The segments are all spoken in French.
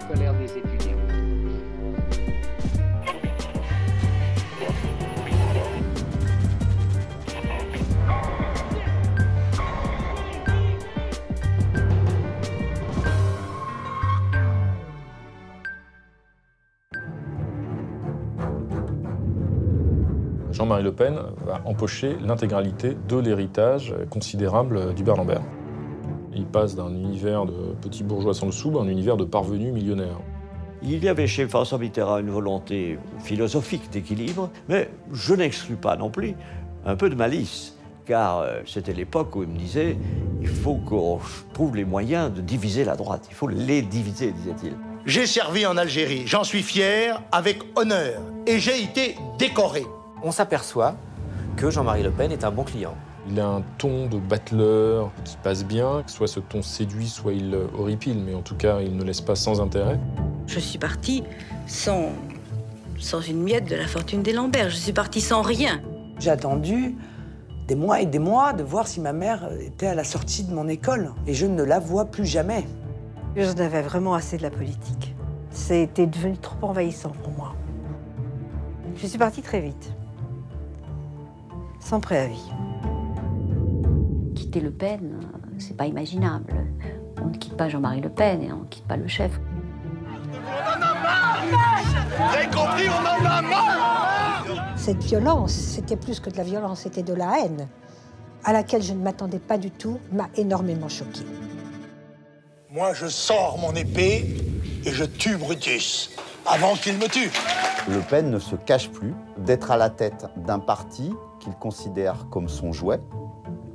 scolaire des étudiants. Jean-Marie Le Pen va empocher l'intégralité de l'héritage considérable d'Hubert Lambert. Il passe d'un univers de petits bourgeois sans le sou à un univers de parvenus millionnaires. Il y avait chez François Mitterrand une volonté philosophique d'équilibre, mais je n'exclus pas non plus un peu de malice, car c'était l'époque où il me disait « il faut qu'on trouve les moyens de diviser la droite, il faut les diviser », disait-il. J'ai servi en Algérie, j'en suis fier, avec honneur, et j'ai été décoré. On s'aperçoit que Jean-Marie Le Pen est un bon client. Il a un ton de battleur qui passe bien, soit ce ton séduit, soit il horripile, mais en tout cas, il ne laisse pas sans intérêt. Je suis partie sans une miette de la fortune des Lambert. Je suis partie sans rien. J'ai attendu des mois et des mois de voir si ma mère était à la sortie de mon école. Et je ne la vois plus jamais. J'en avais vraiment assez de la politique. C'était devenu trop envahissant pour moi. Je suis partie très vite. Sans préavis. Quitter Le Pen, c'est pas imaginable. On ne quitte pas Jean-Marie Le Pen et on ne quitte pas le chef. On en a marre! Vous avez compris, on en a marre! Cette violence, c'était plus que de la violence, c'était de la haine, à laquelle je ne m'attendais pas du tout, m'a énormément choquée. Moi, je sors mon épée et je tue Brutus, avant qu'il me tue. Le Pen ne se cache plus d'être à la tête d'un parti qu'il considère comme son jouet.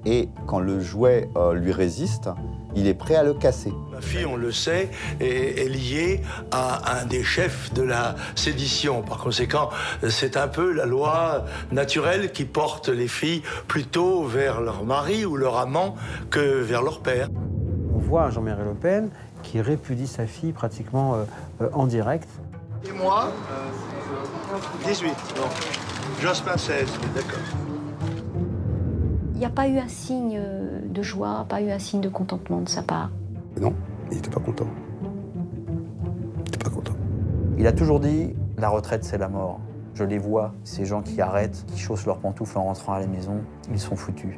Et quand le jouet lui résiste, il est prêt à le casser. Ma fille, on le sait, est liée à un des chefs de la sédition. Par conséquent, c'est un peu la loi naturelle qui porte les filles plutôt vers leur mari ou leur amant que vers leur père. On voit un Jean-Marie Le Pen qui répudie sa fille pratiquement en direct. Et moi 18. Non. Jospin 16, d'accord. Il n'y a pas eu un signe de joie, pas eu un signe de contentement de sa part. Non, il n'était pas content. Il n'était pas content. Il a toujours dit « la retraite, c'est la mort ». Je les vois, ces gens qui arrêtent, qui chaussent leurs pantoufles en rentrant à la maison, ils sont foutus.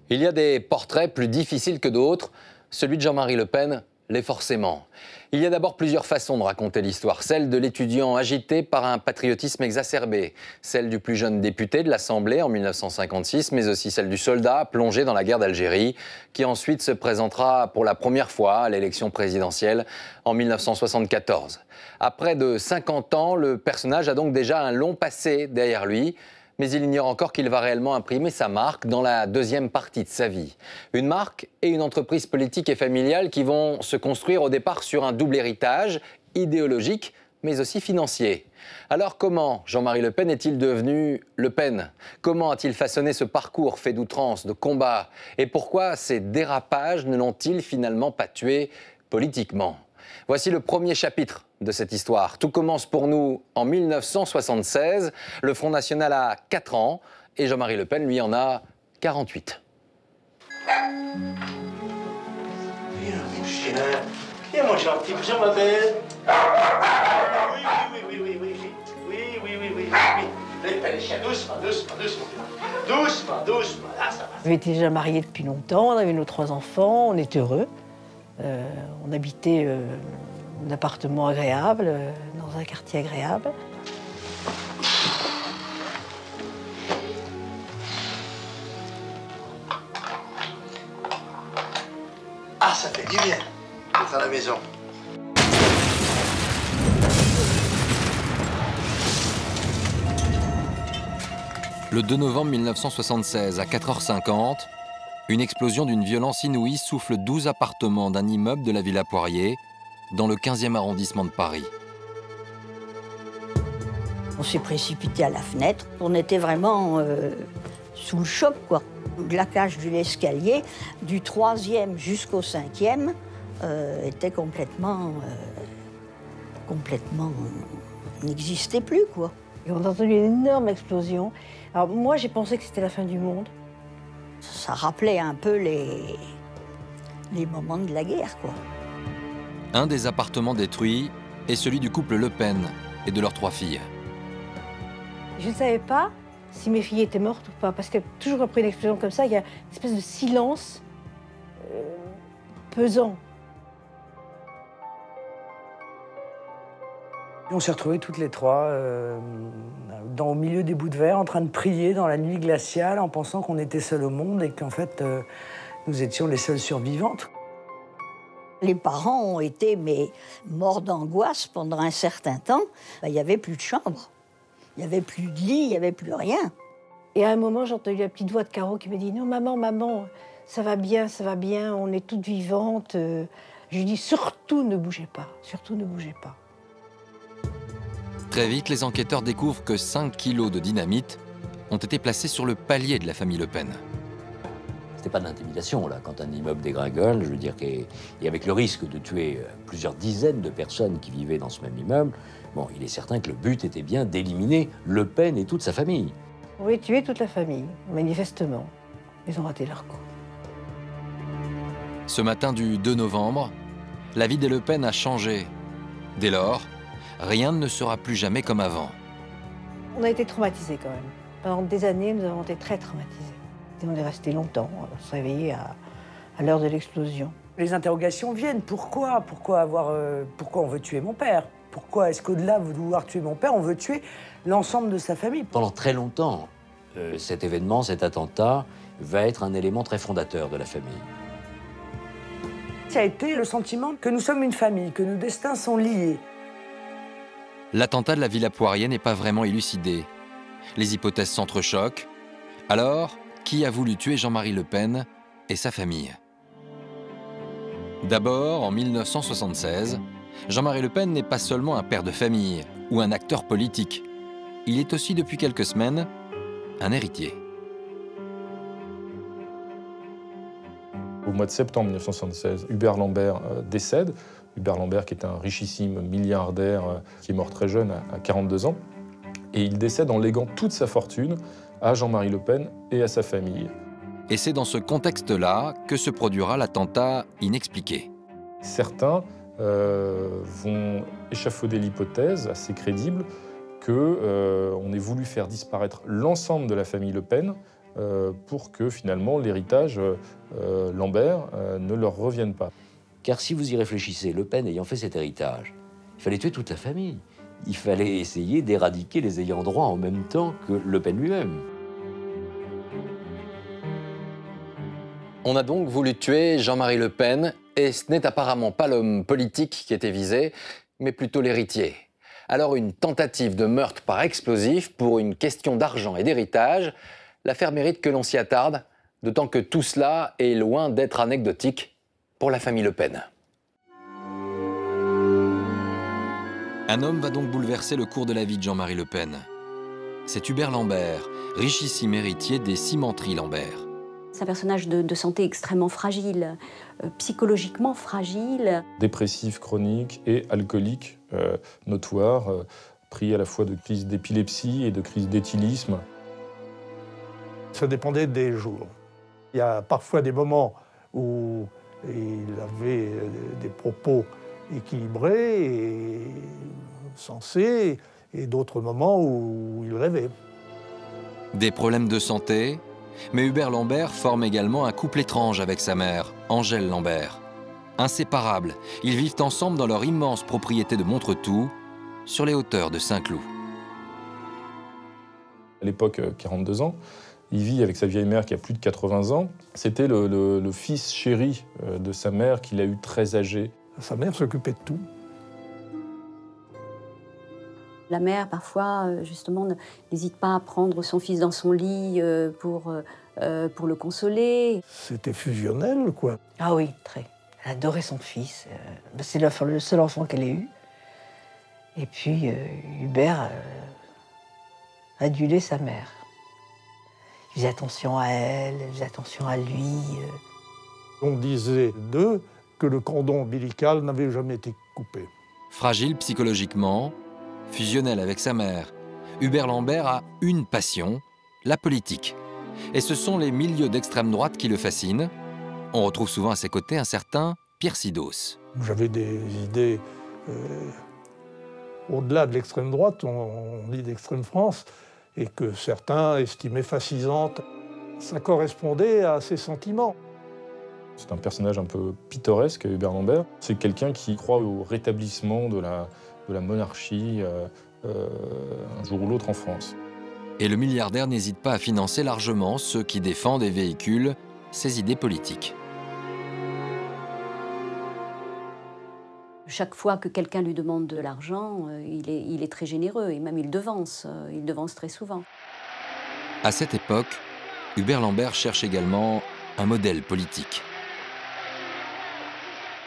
Il y a des portraits plus difficiles que d'autres. Celui de Jean-Marie Le Pen l'est forcément. Il y a d'abord plusieurs façons de raconter l'histoire. Celle de l'étudiant agité par un patriotisme exacerbé, celle du plus jeune député de l'Assemblée en 1956, mais aussi celle du soldat plongé dans la guerre d'Algérie, qui ensuite se présentera pour la première fois à l'élection présidentielle en 1974. À près de 50 ans, le personnage a donc déjà un long passé derrière lui, mais il ignore encore qu'il va réellement imprimer sa marque dans la deuxième partie de sa vie. Une marque et une entreprise politique et familiale qui vont se construire au départ sur un double héritage, idéologique, mais aussi financier. Alors comment Jean-Marie Le Pen est-il devenu Le Pen? Comment a-t-il façonné ce parcours fait d'outrance, de combats? Et pourquoi ces dérapages ne l'ont-ils finalement pas tué politiquement? Voici le premier chapitre de cette histoire. Tout commence pour nous en 1976. Le Front National a 4 ans et Jean-Marie Le Pen, lui, en a 48. Viens, mon chien. Viens, mon gentil. Viens, ma belle. Oui. Allez, chien, doucement. Doucement. Là, ça va. On était déjà mariés depuis longtemps, on avait nos 3 enfants, on était heureux. On habitait un appartement agréable, dans un quartier agréable. Ah, ça fait du bien d'être à la maison. Le 2 novembre 1976, à 4h50, une explosion d'une violence inouïe souffle 12 appartements d'un immeuble de la Villa Poirier, dans le 15e arrondissement de Paris. On s'est précipité à la fenêtre. On était vraiment sous le choc, quoi. Le claquage de l'escalier, du 3e jusqu'au 5e, était complètement n'existait plus, quoi. Et on a entendu une énorme explosion. Alors moi, j'ai pensé que c'était la fin du monde. Ça rappelait un peu les moments de la guerre, quoi. Un des appartements détruits est celui du couple Le Pen et de leurs 3 filles. Je ne savais pas si mes filles étaient mortes ou pas, parce que toujours après une explosion comme ça, il y a une espèce de silence pesant. On s'est retrouvés toutes les 3 au milieu des bouts de verre, en train de prier dans la nuit glaciale, en pensant qu'on était seuls au monde et qu'en fait, nous étions les seules survivantes. Les parents ont été morts d'angoisse pendant un certain temps. Il n'y avait plus de chambre, il n'y avait plus de lit, il n'y avait plus rien. Et à un moment, j'ai entendu la petite voix de Caro qui me dit « Non, maman, ça va bien, on est toutes vivantes. » Je lui dis « Surtout ne bougez pas, surtout ne bougez pas. » Très vite, les enquêteurs découvrent que 5 kilos de dynamite ont été placés sur le palier de la famille Le Pen. C'était pas de l'intimidation, là, quand un immeuble dégringole, je veux dire, et avec le risque de tuer plusieurs dizaines de personnes qui vivaient dans ce même immeuble, bon, il est certain que le but était bien d'éliminer Le Pen et toute sa famille. On voulait tuer toute la famille, manifestement. Ils ont raté leur coup. Ce matin du 2 novembre, la vie des Le Pen a changé. Dès lors, rien ne sera plus jamais comme avant. On a été traumatisés quand même. Pendant des années, nous avons été très traumatisés. Et on est resté longtemps, on se réveillait à l'heure de l'explosion. Les interrogations viennent. Pourquoi on veut tuer mon père? Pourquoi est-ce qu'au-delà de vouloir tuer mon père, on veut tuer l'ensemble de sa famille? Pendant très longtemps, cet événement, cet attentat, va être un élément très fondateur de la famille. Ça a été le sentiment que nous sommes une famille, que nos destins sont liés. L'attentat de la Villa Poirier n'est pas vraiment élucidé. Les hypothèses s'entrechoquent. Alors, qui a voulu tuer Jean-Marie Le Pen et sa famille? D'abord, en 1976, Jean-Marie Le Pen n'est pas seulement un père de famille ou un acteur politique. Il est aussi, depuis quelques semaines, un héritier. Au mois de septembre 1976, Hubert Lambert décède. Hubert Lambert, qui est un richissime milliardaire qui est mort très jeune, à 42 ans. Et il décède en léguant toute sa fortune à Jean-Marie Le Pen et à sa famille. Et c'est dans ce contexte-là que se produira l'attentat inexpliqué. Certains vont échafauder l'hypothèse assez crédible qu'on ait voulu faire disparaître l'ensemble de la famille Le Pen pour que finalement l'héritage Lambert ne leur revienne pas. Car si vous y réfléchissez, Le Pen ayant fait cet héritage, il fallait tuer toute la famille. Il fallait essayer d'éradiquer les ayants droit en même temps que Le Pen lui-même. On a donc voulu tuer Jean-Marie Le Pen, et ce n'est apparemment pas l'homme politique qui était visé, mais plutôt l'héritier. Alors une tentative de meurtre par explosif pour une question d'argent et d'héritage, l'affaire mérite que l'on s'y attarde, d'autant que tout cela est loin d'être anecdotique pour la famille Le Pen. Un homme va donc bouleverser le cours de la vie de Jean-Marie Le Pen. C'est Hubert Lambert, richissime héritier des cimenteries Lambert. C'est un personnage de santé extrêmement fragile, psychologiquement fragile. Dépressif chronique et alcoolique notoire, pris à la fois de crises d'épilepsie et de crises d'éthylisme. Ça dépendait des jours. Il y a parfois des moments où il avait des propos équilibrés et sensés, et d'autres moments où il rêvait. Des problèmes de santé, mais Hubert Lambert forme également un couple étrange avec sa mère, Angèle Lambert. Inséparables, ils vivent ensemble dans leur immense propriété de Montretout, sur les hauteurs de Saint-Cloud. À l'époque, 42 ans, il vit avec sa vieille mère qui a plus de 80 ans. C'était le fils chéri de sa mère qu'il a eu très âgé. Sa mère s'occupait de tout. La mère, parfois, justement, n'hésite pas à prendre son fils dans son lit pour le consoler. C'était fusionnel, quoi. Ah oui, très. Elle adorait son fils. C'est le seul enfant qu'elle ait eu. Et puis, Hubert adulait sa mère. Il faisait attention à elle, il faisait attention à lui. On disait d'eux que le cordon ombilical n'avait jamais été coupé. Fragile psychologiquement, fusionnel avec sa mère, Hubert Lambert a une passion, la politique. Et ce sont les milieux d'extrême droite qui le fascinent. On retrouve souvent à ses côtés un certain Pierre Sidos. J'avais des idées au-delà de l'extrême droite, on dit d'extrême France, et que certains estimaient fascisantes. Ça correspondait à ses sentiments. C'est un personnage un peu pittoresque, Hubert Lambert. C'est quelqu'un qui croit au rétablissement de la monarchie un jour ou l'autre en France. Et le milliardaire n'hésite pas à financer largement ceux qui défendent et véhiculent ses idées politiques. Chaque fois que quelqu'un lui demande de l'argent, il est très généreux et même il devance très souvent. À cette époque, Hubert Lambert cherche également un modèle politique.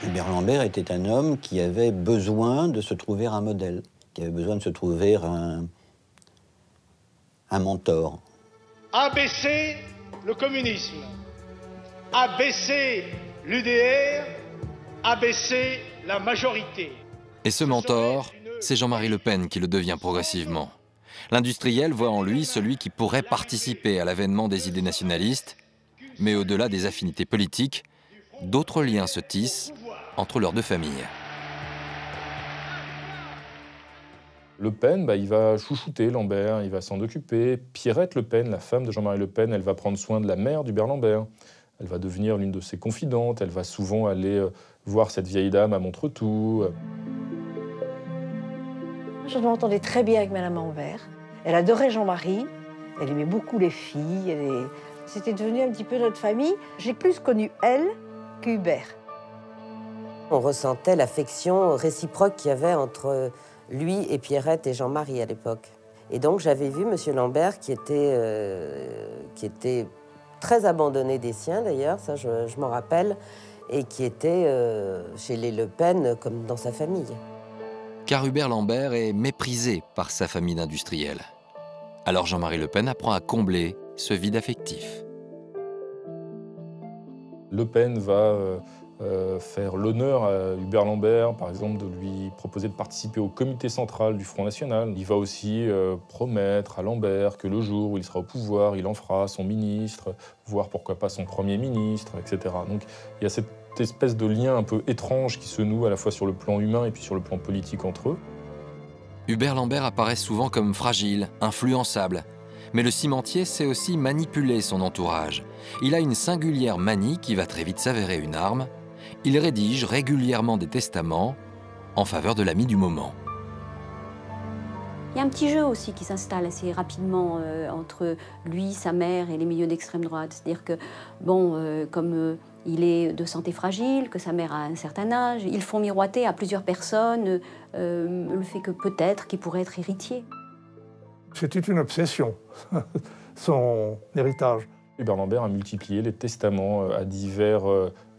Hubert Lambert était un homme qui avait besoin de se trouver un modèle, qui avait besoin de se trouver un mentor. Abaisser le communisme, abaisser l'UDR, abaisser la majorité. Et ce mentor, c'est Jean-Marie Le Pen qui le devient progressivement. L'industriel voit en lui celui qui pourrait participer à l'avènement des idées nationalistes, mais au-delà des affinités politiques, d'autres liens se tissent entre leurs deux familles. Le Pen, il va chouchouter Lambert, il va s'en occuper. Pierrette Le Pen, la femme de Jean-Marie Le Pen, elle va prendre soin de la mère d'Hubert Lambert. Elle va devenir l'une de ses confidentes, elle va souvent aller voir cette vieille dame à Montretout. Je m'entendais très bien avec Madame Lambert. Elle adorait Jean-Marie, elle aimait beaucoup les filles. C'était devenu un petit peu notre famille. J'ai plus connu elle qu'Hubert. On ressentait l'affection réciproque qu'il y avait entre lui et Pierrette et Jean-Marie à l'époque. Et donc j'avais vu M. Lambert qui était très abandonné des siens d'ailleurs, ça je m'en rappelle, et qui était chez les Le Pen comme dans sa famille. Car Hubert Lambert est méprisé par sa famille d'industriels. Alors Jean-Marie Le Pen apprend à combler ce vide affectif. Le Pen va faire l'honneur à Hubert Lambert, par exemple, de lui proposer de participer au comité central du Front National. Il va aussi promettre à Lambert que le jour où il sera au pouvoir, il en fera son ministre, voire pourquoi pas son Premier ministre, etc. Donc il y a cette espèce de lien un peu étrange qui se noue à la fois sur le plan humain et puis sur le plan politique entre eux. Hubert Lambert apparaît souvent comme fragile, influençable. Mais le cimentier sait aussi manipuler son entourage. Il a une singulière manie qui va très vite s'avérer une arme. Il rédige régulièrement des testaments en faveur de l'ami du moment. Il y a un petit jeu aussi qui s'installe assez rapidement entre lui, sa mère et les milieux d'extrême droite. C'est-à-dire que, comme il est de santé fragile, que sa mère a un certain âge, ils font miroiter à plusieurs personnes le fait que peut-être qu'il pourrait être héritier. C'était une obsession, son héritage. Hubert Lambert a multiplié les testaments à divers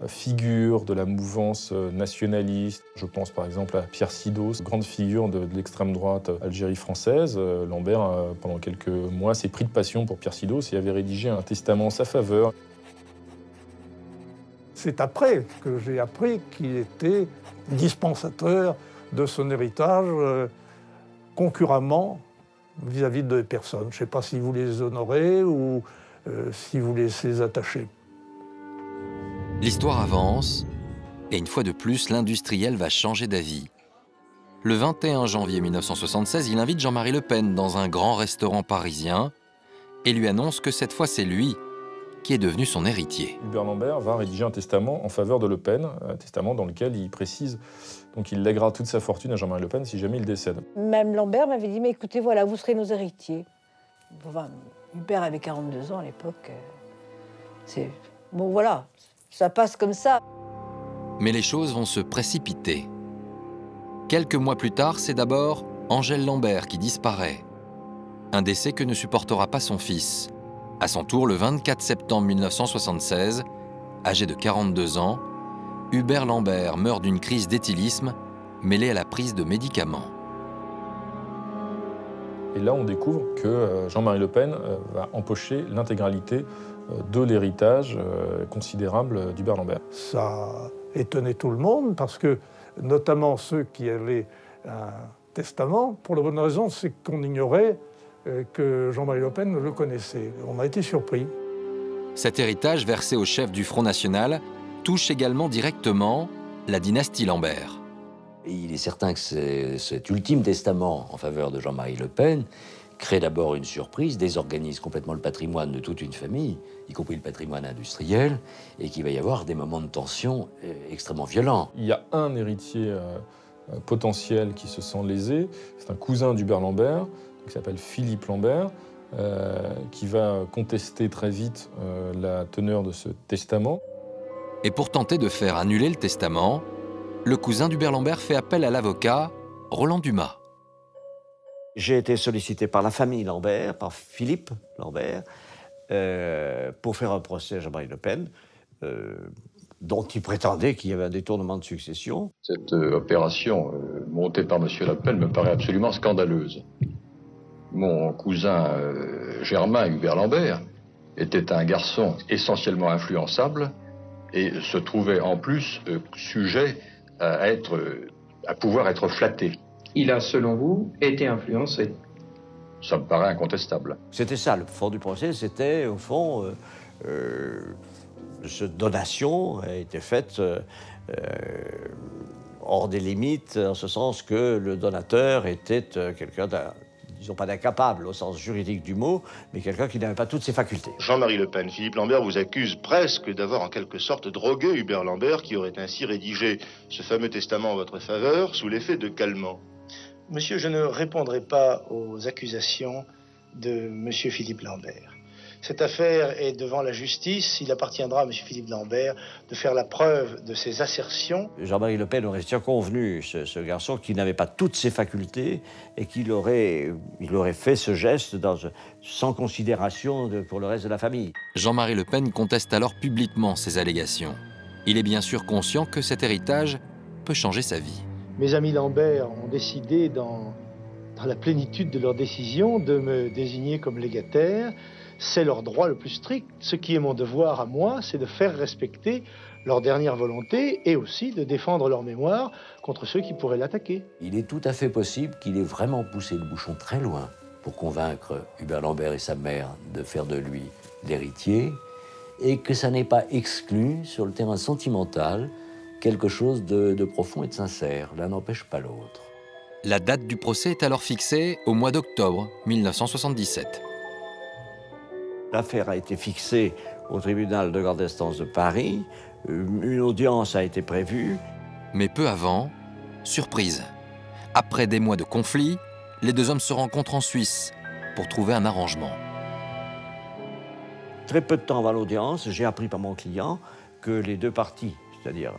figures de la mouvance nationaliste. Je pense par exemple à Pierre Sidos, grande figure de l'extrême droite Algérie française. Lambert, pendant quelques mois, s'est pris de passion pour Pierre Sidos et avait rédigé un testament en sa faveur. C'est après que j'ai appris qu'il était dispensateur de son héritage concurremment vis-à-vis de personnes. Je ne sais pas s'il voulait les honorer ou s'il voulait les attacher. L'histoire avance, et une fois de plus, l'industriel va changer d'avis. Le 21 janvier 1976, il invite Jean-Marie Le Pen dans un grand restaurant parisien et lui annonce que cette fois, c'est lui qui est devenu son héritier. Hubert Lambert va rédiger un testament en faveur de Le Pen, un testament dans lequel il précise donc il lèguera toute sa fortune à Jean-Marie Le Pen si jamais il décède. Même Lambert m'avait dit, mais écoutez, voilà, vous serez nos héritiers. Enfin, Hubert avait 42 ans à l'époque. Bon, voilà, ça passe comme ça. Mais les choses vont se précipiter. Quelques mois plus tard, c'est d'abord Angèle Lambert qui disparaît. Un décès que ne supportera pas son fils. À son tour, le 24 septembre 1976, âgé de 42 ans, Hubert Lambert meurt d'une crise d'éthylisme mêlée à la prise de médicaments. Et là, on découvre que Jean-Marie Le Pen va empocher l'intégralité de l'héritage considérable d'Hubert Lambert. Ça étonnait tout le monde parce que, notamment ceux qui avaient un testament, pour la bonne raison, c'est qu'on ignorait que Jean-Marie Le Pen le connaissait. On a été surpris. Cet héritage versé au chef du Front National touche également directement la dynastie Lambert. Et il est certain que cet ultime testament en faveur de Jean-Marie Le Pen crée d'abord une surprise, désorganise complètement le patrimoine de toute une famille, y compris le patrimoine industriel, et qu'il va y avoir des moments de tension extrêmement violents. Il y a un héritier potentiel qui se sent lésé, c'est un cousin d'Hubert Lambert, qui s'appelle Philippe Lambert, qui va contester très vite la teneur de ce testament. Et pour tenter de faire annuler le testament, le cousin d'Hubert Lambert fait appel à l'avocat Roland Dumas. J'ai été sollicité par la famille Lambert, par Philippe Lambert, pour faire un procès à Jean-Marie Le Pen, dont il prétendait qu'il y avait un détournement de succession. Cette opération montée par M. Le Pen me paraît absolument scandaleuse. Mon cousin Germain Hubert Lambert était un garçon essentiellement influençable et se trouvait en plus sujet à pouvoir être flatté. Il a, selon vous, été influencé. Ça me paraît incontestable. C'était ça, le fond du procès, c'était au fond, cette donation a été faite hors des limites, en ce sens que le donateur était quelqu'un disons pas d'incapable au sens juridique du mot, mais quelqu'un qui n'avait pas toutes ses facultés. Jean-Marie Le Pen, Philippe Lambert vous accuse presque d'avoir en quelque sorte drogué Hubert Lambert, qui aurait ainsi rédigé ce fameux testament en votre faveur sous l'effet de calmant. Monsieur, je ne répondrai pas aux accusations de monsieur Philippe Lambert. Cette affaire est devant la justice. Il appartiendra à monsieur Philippe Lambert de faire la preuve de ses assertions. Jean-Marie Le Pen aurait circonvenu ce garçon qui n'avait pas toutes ses facultés et qu'il aurait fait ce geste sans considération pour le reste de la famille. Jean-Marie Le Pen conteste alors publiquement ces allégations. Il est bien sûr conscient que cet héritage peut changer sa vie. Mes amis Lambert ont décidé, dans la plénitude de leur décision, de me désigner comme légataire. C'est leur droit le plus strict. Ce qui est mon devoir à moi, c'est de faire respecter leur dernière volonté et aussi de défendre leur mémoire contre ceux qui pourraient l'attaquer. Il est tout à fait possible qu'il ait vraiment poussé le bouchon très loin pour convaincre Hubert Lambert et sa mère de faire de lui l'héritier et que ça n'est pas exclu sur le terrain sentimental quelque chose de profond et de sincère. L'un n'empêche pas l'autre. La date du procès est alors fixée au mois d'octobre 1977. L'affaire a été fixée au tribunal de grande instance de Paris. Une audience a été prévue. Mais peu avant, surprise. Après des mois de conflit, les deux hommes se rencontrent en Suisse pour trouver un arrangement. Très peu de temps avant l'audience, j'ai appris par mon client que les deux parties, c'est-à-dire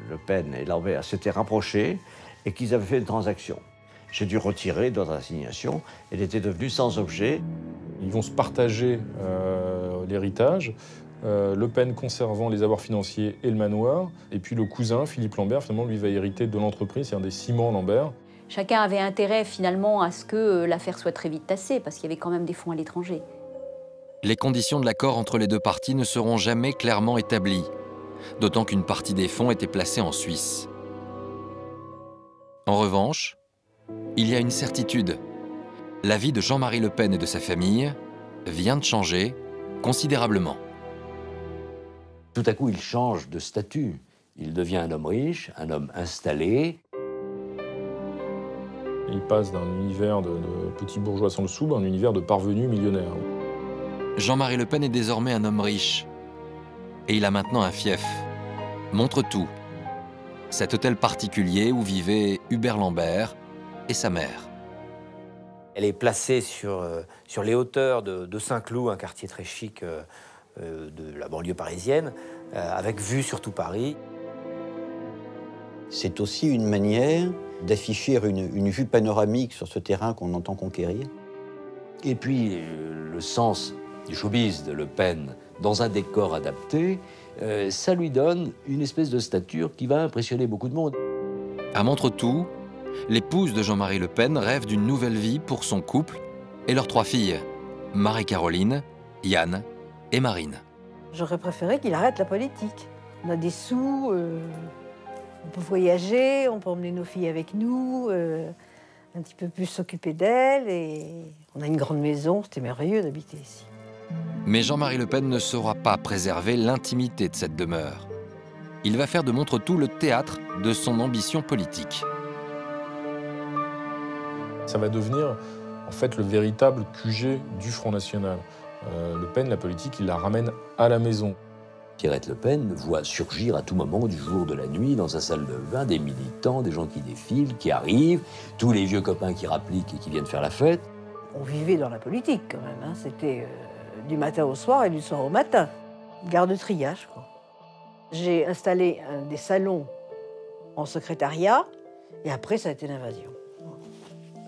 Le Pen et Lambert, s'étaient rapprochés et qu'ils avaient fait une transaction. J'ai dû retirer d'autres assignations. Elle était devenue sans objet. Ils vont se partager l'héritage, Le Pen conservant les avoirs financiers et le manoir, et puis le cousin, Philippe Lambert, finalement, lui va hériter de l'entreprise, c'est un des ciments Lambert. Chacun avait intérêt finalement à ce que l'affaire soit très vite tassée, parce qu'il y avait quand même des fonds à l'étranger. Les conditions de l'accord entre les deux parties ne seront jamais clairement établies, d'autant qu'une partie des fonds était placée en Suisse. En revanche, il y a une certitude. La vie de Jean-Marie Le Pen et de sa famille vient de changer considérablement. Tout à coup, il change de statut. Il devient un homme riche, un homme installé. Il passe d'un univers de petit bourgeois sans le sou à un univers de parvenu millionnaire. Jean-Marie Le Pen est désormais un homme riche. Et il a maintenant un fief. Montre-tout. Cet hôtel particulier où vivaient Hubert Lambert et sa mère. Elle est placée sur les hauteurs de Saint-Cloud, un quartier très chic de la banlieue parisienne, avec vue sur tout Paris. C'est aussi une manière d'afficher une vue panoramique sur ce terrain qu'on entend conquérir. Et puis, le sens du showbiz de Le Pen dans un décor adapté, ça lui donne une espèce de stature qui va impressionner beaucoup de monde. À Montretout, l'épouse de Jean-Marie Le Pen rêve d'une nouvelle vie pour son couple et leurs 3 filles, Marie-Caroline, Yann et Marine. J'aurais préféré qu'il arrête la politique. On a des sous, on peut voyager, on peut emmener nos filles avec nous, un petit peu plus s'occuper d'elles. Et on a une grande maison, c'était merveilleux d'habiter ici. Mais Jean-Marie Le Pen ne saura pas préserver l'intimité de cette demeure. il va faire de Montretout le théâtre de son ambition politique. Ça va devenir en fait le véritable QG du Front National. Le Pen, la politique, il la ramène à la maison. Pierrette Le Pen voit surgir à tout moment du jour, de la nuit, dans sa salle de bain, des militants, des gens qui défilent, qui arrivent, tous les vieux copains qui rappliquent et qui viennent faire la fête. On vivait dans la politique quand même, hein. C'était du matin au soir et du soir au matin. Gare de triage, quoi. J'ai installé des salons en secrétariat et après ça a été l'invasion.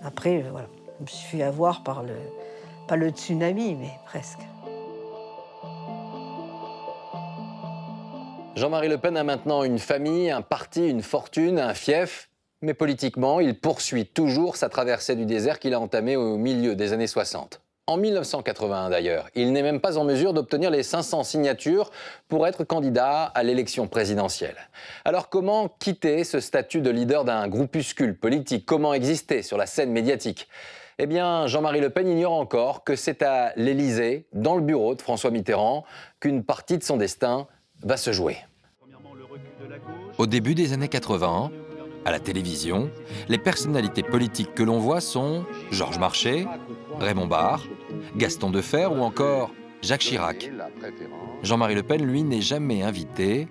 Après, voilà, je me suis fait avoir par pas le tsunami, mais presque. Jean-Marie Le Pen a maintenant une famille, un parti, une fortune, un fief. Mais politiquement, il poursuit toujours sa traversée du désert qu'il a entamée au milieu des années 60. En 1981 d'ailleurs, il n'est même pas en mesure d'obtenir les 500 signatures pour être candidat à l'élection présidentielle. Alors comment quitter ce statut de leader d'un groupuscule politique? Comment exister sur la scène médiatique? Eh bien, Jean-Marie Le Pen ignore encore que c'est à l'Élysée, dans le bureau de François Mitterrand, qu'une partie de son destin va se jouer. Au début des années 80, à la télévision, les personnalités politiques que l'on voit sont Georges Marchais, Raymond Barre, Gaston Defferre ou encore Jacques Chirac. Jean-Marie Le Pen, lui, n'est jamais invité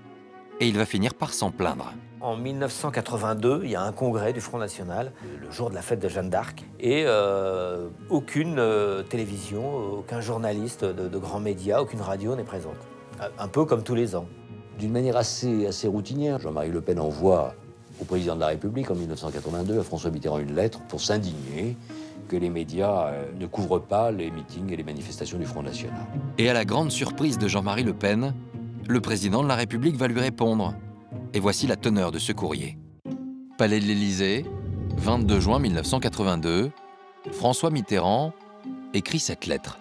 et il va finir par s'en plaindre. En 1982, il y a un congrès du Front National, le jour de la fête de Jeanne d'Arc, et aucune télévision, aucun journaliste de grands médias, aucune radio n'est présente. Un peu comme tous les ans. D'une manière assez routinière, Jean-Marie Le Pen envoie au président de la République en 1982 à François Mitterrand une lettre pour s'indigner que les médias ne couvrent pas les meetings et les manifestations du Front National. Et à la grande surprise de Jean-Marie Le Pen, le président de la République va lui répondre. Et voici la teneur de ce courrier. Palais de l'Élysée, 22 juin 1982, François Mitterrand écrit cette lettre.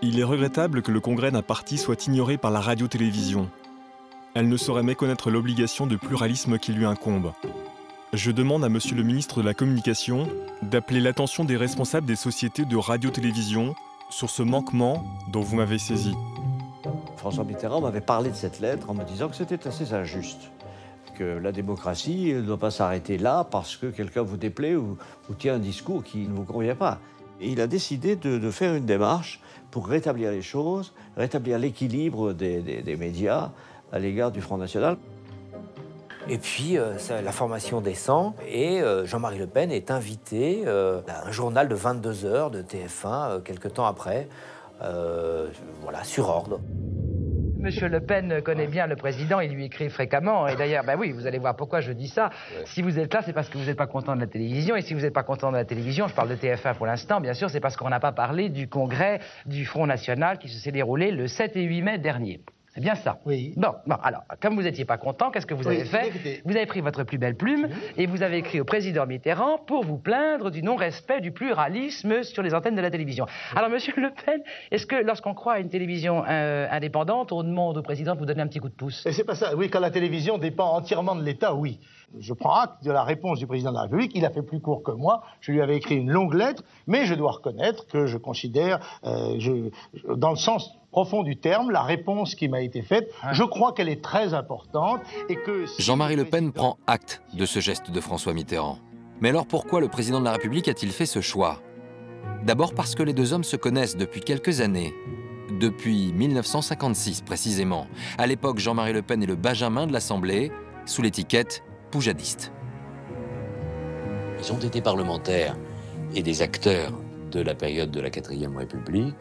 Il est regrettable que le congrès d'un parti soit ignoré par la radio-télévision. Elle ne saurait méconnaître l'obligation de pluralisme qui lui incombe. Je demande à Monsieur le ministre de la Communication d'appeler l'attention des responsables des sociétés de radio-télévision sur ce manquement dont vous m'avez saisi. François Mitterrand m'avait parlé de cette lettre en me disant que c'était assez injuste, que la démocratie ne doit pas s'arrêter là parce que quelqu'un vous déplaît ou tient un discours qui ne vous convient pas. Et il a décidé de faire une démarche pour rétablir les choses, rétablir l'équilibre des médias à l'égard du Front National. Et puis, la formation descend et Jean-Marie Le Pen est invité à un journal de 22 heures de TF1 quelques temps après, voilà, sur ordre. Monsieur Le Pen connaît bien le président, il lui écrit fréquemment. Et d'ailleurs, ben oui, vous allez voir pourquoi je dis ça. Si vous êtes là, c'est parce que vous n'êtes pas content de la télévision. Et si vous n'êtes pas content de la télévision, je parle de TF1 pour l'instant, bien sûr, c'est parce qu'on n'a pas parlé du congrès du Front National qui s'est déroulé le 7 et 8 mai dernier. C'est bien ça. Oui. Bon, alors, comme vous n'étiez pas content, qu'est-ce que vous avez fait? Vous avez pris votre plus belle plume et vous avez écrit au président Mitterrand pour vous plaindre du non-respect du pluralisme sur les antennes de la télévision. Alors, monsieur Le Pen, est-ce que lorsqu'on croit à une télévision indépendante, on demande au président de vous donner un petit coup de pouce? Et c'est pas ça. Oui, quand la télévision dépend entièrement de l'État, oui. Je prends acte de la réponse du président de la République. Il a fait plus court que moi. Je lui avais écrit une longue lettre, mais je dois reconnaître que je considère, dans le sens profond du terme, la réponse qui m'a été faite, je crois qu'elle est très importante et que... Jean-Marie Le Pen prend acte de ce geste de François Mitterrand. Mais alors pourquoi le président de la République a-t-il fait ce choix? D'abord parce que les deux hommes se connaissent depuis quelques années. Depuis 1956 précisément. À l'époque, Jean-Marie Le Pen est le benjamin de l'Assemblée, sous l'étiquette poujadiste. Ils ont été parlementaires et des acteurs de la période de la 4e République.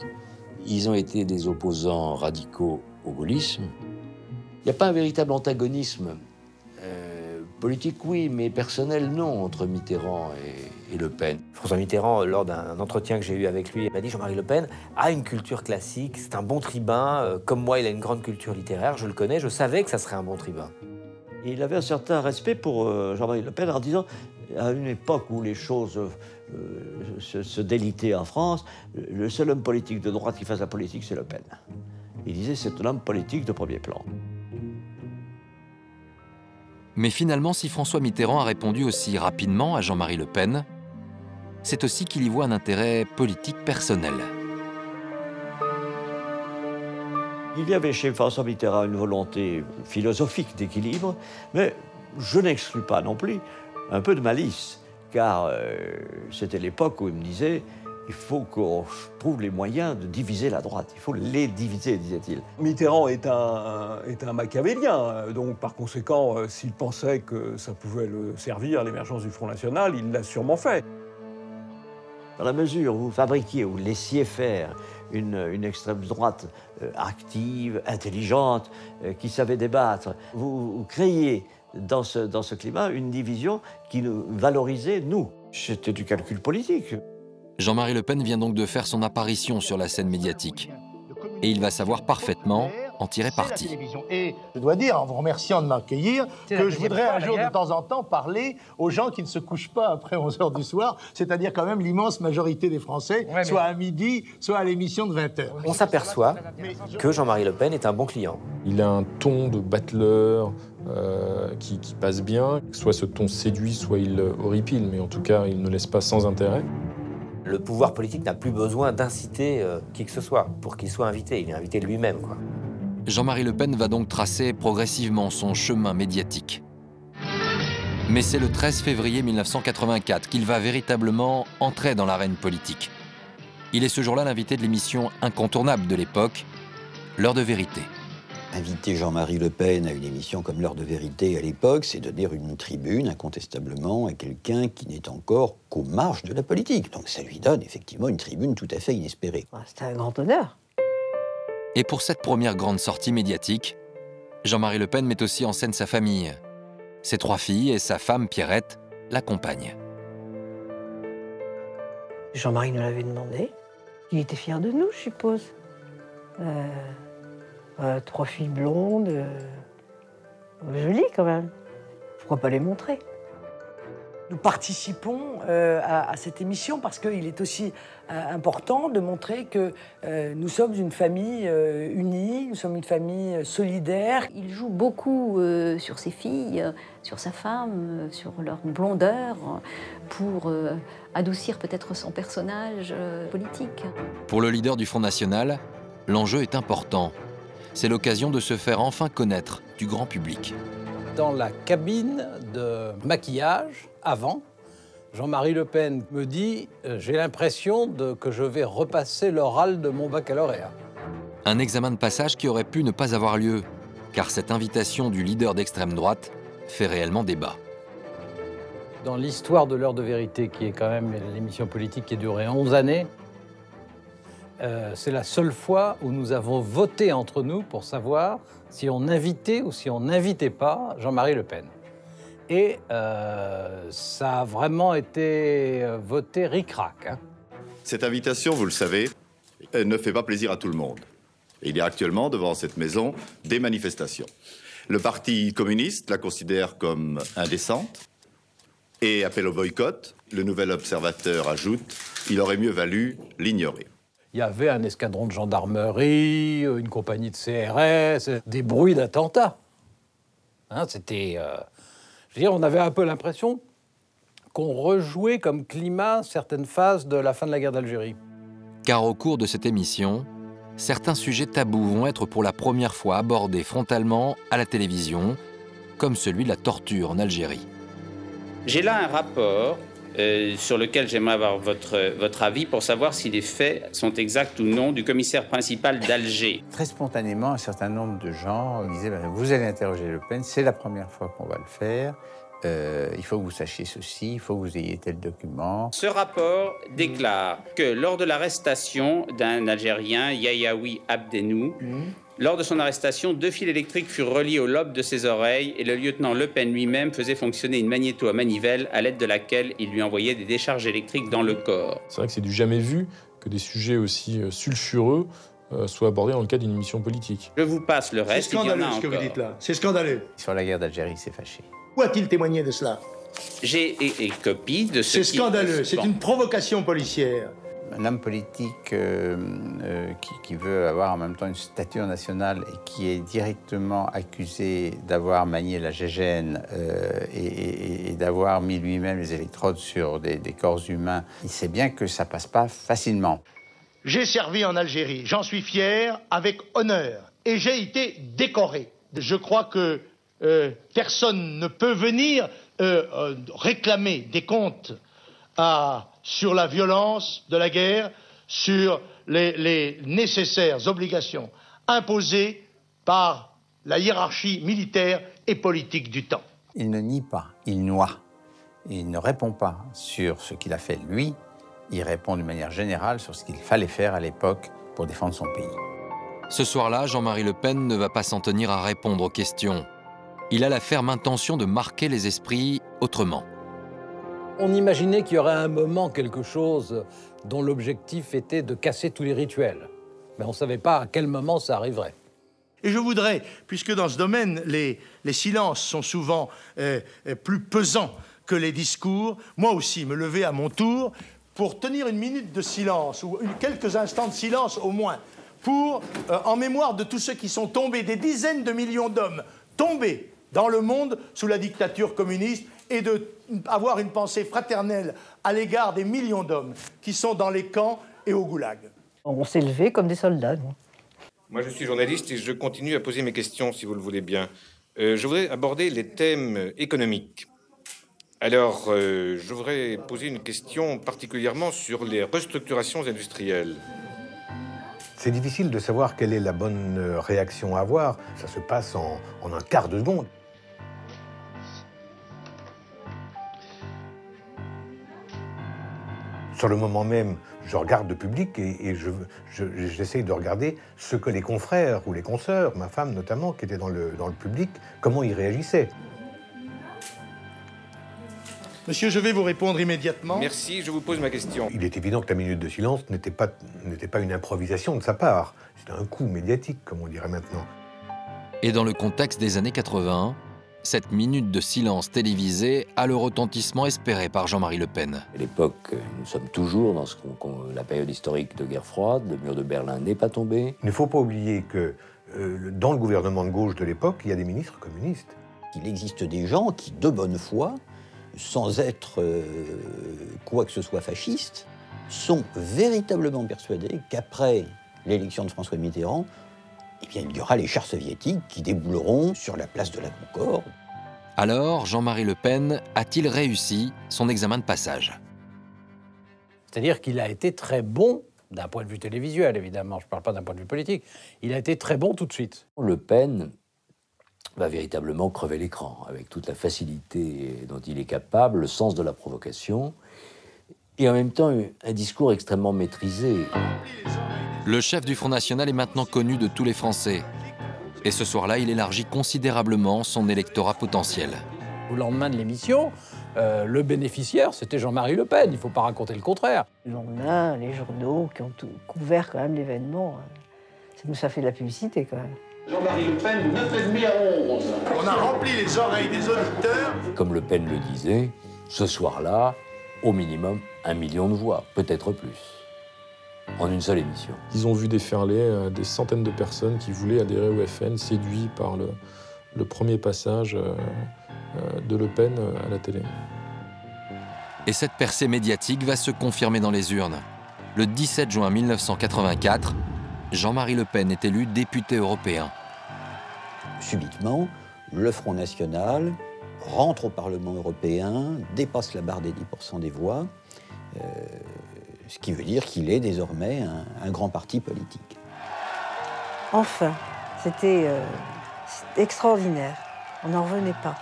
Ils ont été des opposants radicaux au gaullisme. Il n'y a pas un véritable antagonisme politique, oui, mais personnel, non, entre Mitterrand et Le Pen. François Mitterrand, lors d'un entretien que j'ai eu avec lui, m'a dit Jean-Marie Le Pen a une culture classique, c'est un bon tribun. Comme moi, il a une grande culture littéraire, je le connais, je savais que ça serait un bon tribun. Il avait un certain respect pour Jean-Marie Le Pen en disant, à une époque où les choses se délitaient en France, le seul homme politique de droite qui fasse la politique, c'est Le Pen. Il disait, c'est un homme politique de premier plan. Mais finalement, si François Mitterrand a répondu aussi rapidement à Jean-Marie Le Pen, c'est aussi qu'il y voit un intérêt politique personnel. Il y avait chez François Mitterrand une volonté philosophique d'équilibre, mais je n'exclus pas non plus un peu de malice, car c'était l'époque où il me disait il faut qu'on trouve les moyens de diviser la droite. Il faut les diviser, disait-il. Mitterrand est un machiavélien, donc par conséquent, s'il pensait que ça pouvait le servir à l'émergence du Front National, il l'a sûrement fait. Dans la mesure où vous fabriquiez, où vous laissiez faire une extrême droite active, intelligente, qui savait débattre, vous créiez dans ce climat une division qui nous valorisait, nous. C'était du calcul politique. Jean-Marie Le Pen vient donc de faire son apparition sur la scène médiatique. Et il va savoir parfaitement en tirer parti. Et je dois dire, en vous remerciant de m'accueillir, que je voudrais un jour de temps en temps parler aux gens qui ne se couchent pas après 11h du soir, c'est-à-dire quand même l'immense majorité des Français, soit à midi, soit à l'émission de 20h. On s'aperçoit que Jean-Marie Le Pen est un bon client. Il a un ton de battleur qui passe bien. Soit ce ton séduit, soit il horripile, mais en tout cas, il ne laisse pas sans intérêt. Le pouvoir politique n'a plus besoin d'inciter qui que ce soit pour qu'il soit invité. Il est invité lui-même, quoi. Jean-Marie Le Pen va donc tracer progressivement son chemin médiatique. Mais c'est le 13 février 1984 qu'il va véritablement entrer dans l'arène politique. Il est ce jour-là l'invité de l'émission incontournable de l'époque, L'heure de vérité. Inviter Jean-Marie Le Pen à une émission comme L'heure de vérité à l'époque, c'est donner une tribune, incontestablement, à quelqu'un qui n'est encore qu'aux marges de la politique. Donc ça lui donne effectivement une tribune tout à fait inespérée. C'était un grand honneur. Et pour cette première grande sortie médiatique, Jean-Marie Le Pen met aussi en scène sa famille. Ses 3 filles et sa femme Pierrette l'accompagnent. Jean-Marie nous l'avait demandé. Il était fier de nous, je suppose. 3 filles blondes, jolies quand même. Pourquoi pas les montrer? Nous participons à cette émission parce qu'il est aussi important de montrer que nous sommes une famille unie, nous sommes une famille solidaire. Il joue beaucoup sur ses filles, sur sa femme, sur leur blondeur, pour adoucir peut-être son personnage politique. Pour le leader du Front National, l'enjeu est important. C'est l'occasion de se faire enfin connaître du grand public. Dans la cabine de maquillage, avant, Jean-Marie Le Pen me dit « J'ai l'impression que je vais repasser l'oral de mon baccalauréat ». Un examen de passage qui aurait pu ne pas avoir lieu, car cette invitation du leader d'extrême droite fait réellement débat. Dans l'histoire de l'heure de vérité, qui est quand même l'émission politique qui a duré 11 années, c'est la seule fois où nous avons voté entre nous pour savoir si on invitait ou si on n'invitait pas Jean-Marie Le Pen. Et ça a vraiment été voté ric-rac. Hein. Cette invitation, vous le savez, ne fait pas plaisir à tout le monde. Et il y a actuellement, devant cette maison, des manifestations. Le Parti communiste la considère comme indécente et appelle au boycott. Le Nouvel Observateur ajoute « Il aurait mieux valu l'ignorer ». Il y avait un escadron de gendarmerie, une compagnie de CRS, des bruits d'attentats. Hein, c'était... je veux dire, on avait un peu l'impression qu'on rejouait comme climat certaines phases de la fin de la guerre d'Algérie. Car au cours de cette émission, certains sujets tabous vont être pour la première fois abordés frontalement à la télévision, comme celui de la torture en Algérie. J'ai là un rapport sur lequel j'aimerais avoir votre avis pour savoir si les faits sont exacts ou non du commissaire principal d'Alger. Très spontanément, un certain nombre de gens me disaient « Vous allez interroger Le Pen, c'est la première fois qu'on va le faire. Il faut que vous sachiez ceci, il faut que vous ayez tel document. » Ce rapport déclare que lors de l'arrestation d'un Algérien, Yayaoui Abdenou, lors de son arrestation, 2 fils électriques furent reliés au lobe de ses oreilles et le lieutenant Le Pen lui-même faisait fonctionner une magnéto à manivelle à l'aide de laquelle il lui envoyait des décharges électriques dans le corps. C'est vrai que c'est du jamais vu que des sujets aussi sulfureux soient abordés dans le cadre d'une émission politique. Je vous passe le reste, il y en a encore. C'est scandaleux ce que vous dites là, c'est scandaleux. Sur la guerre d'Algérie, c'est fâché. Où a-t-il témoigné de cela? J'ai copie de ce qui... C'est scandaleux, c'est une provocation policière. Un homme politique qui veut avoir en même temps une stature nationale et qui est directement accusé d'avoir manié la gégène et d'avoir mis lui-même les électrodes sur des corps humains, il sait bien que ça passe pas facilement. J'ai servi en Algérie, j'en suis fier, avec honneur et j'ai été décoré. Je crois que personne ne peut venir réclamer des comptes sur la violence de la guerre, sur les nécessaires obligations imposées par la hiérarchie militaire et politique du temps. Il ne nie pas, il noie. Il ne répond pas sur ce qu'il a fait lui, il répond d'une manière générale sur ce qu'il fallait faire à l'époque pour défendre son pays. Ce soir-là, Jean-Marie Le Pen ne va pas s'en tenir à répondre aux questions. Il a la ferme intention de marquer les esprits autrement. On imaginait qu'il y aurait à un moment quelque chose dont l'objectif était de casser tous les rituels. Mais on ne savait pas à quel moment ça arriverait. Et je voudrais, puisque dans ce domaine, les silences sont souvent plus pesants que les discours, moi aussi me lever à mon tour pour tenir une minute de silence, ou quelques instants de silence au moins, pour, en mémoire de tous ceux qui sont tombés, des dizaines de millions d'hommes tombés dans le monde sous la dictature communiste, et d'avoir une pensée fraternelle à l'égard des millions d'hommes qui sont dans les camps et au goulag. On s'est levés comme des soldats, nous. Moi, je suis journaliste et je continue à poser mes questions, si vous le voulez bien. Je voudrais aborder les thèmes économiques. Alors, je voudrais poser une question particulièrement sur les restructurations industrielles. C'est difficile de savoir quelle est la bonne réaction à avoir. Ça se passe en un quart de seconde. Sur le moment même, je regarde le public et j'essaye de regarder ce que les confrères ou les consoeurs, ma femme notamment, qui étaient dans le public, comment ils réagissaient. Monsieur, je vais vous répondre immédiatement. Merci, je vous pose ma question. Il est évident que la minute de silence n'était pas une improvisation de sa part. C'était un coup médiatique, comme on dirait maintenant. Et dans le contexte des années 80, cette minute de silence télévisée a le retentissement espéré par Jean-Marie Le Pen. À l'époque, nous sommes toujours dans la période historique de guerre froide. Le mur de Berlin n'est pas tombé. Il ne faut pas oublier que dans le gouvernement de gauche de l'époque, il y a des ministres communistes. Il existe des gens qui, de bonne foi, sans être quoi que ce soit fasciste, sont véritablement persuadés qu'après l'élection de François Mitterrand, eh bien, il y aura les chars soviétiques qui débouleront sur la place de la Concorde. Alors, Jean-Marie Le Pen a-t-il réussi son examen de passage? C'est-à-dire qu'il a été très bon, d'un point de vue télévisuel évidemment, je ne parle pas d'un point de vue politique, il a été très bon tout de suite. Le Pen va véritablement crever l'écran, avec toute la facilité dont il est capable, le sens de la provocation, et en même temps un discours extrêmement maîtrisé. Le chef du Front National est maintenant connu de tous les Français. Et ce soir-là, il élargit considérablement son électorat potentiel. Au lendemain de l'émission, le bénéficiaire, c'était Jean-Marie Le Pen. Il ne faut pas raconter le contraire. Le lendemain, les journaux qui ont tout couvert quand même l'événement, ça fait de la publicité quand même. Jean-Marie Le Pen, 9,5 à 11. On a rempli les oreilles des auditeurs. Comme Le Pen le disait, ce soir-là, au minimum 1 million de voix, peut-être plus, en une seule émission. Ils ont vu déferler des centaines de personnes qui voulaient adhérer au FN, séduits par le premier passage de Le Pen à la télé. Et cette percée médiatique va se confirmer dans les urnes. Le 17 juin 1984, Jean-Marie Le Pen est élu député européen. Subitement, le Front National rentre au Parlement européen, dépasse la barre des 10% des voix, ce qui veut dire qu'il est désormais un grand parti politique. Enfin, c'était extraordinaire. On n'en revenait pas.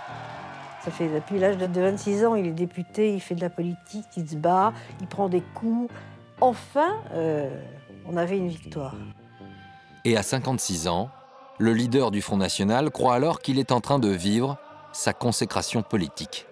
Ça fait depuis l'âge de 26 ans, il est député, il fait de la politique, il se bat, il prend des coups. Enfin, on avait une victoire. Et à 56 ans, le leader du Front National croit alors qu'il est en train de vivre sa consécration politique.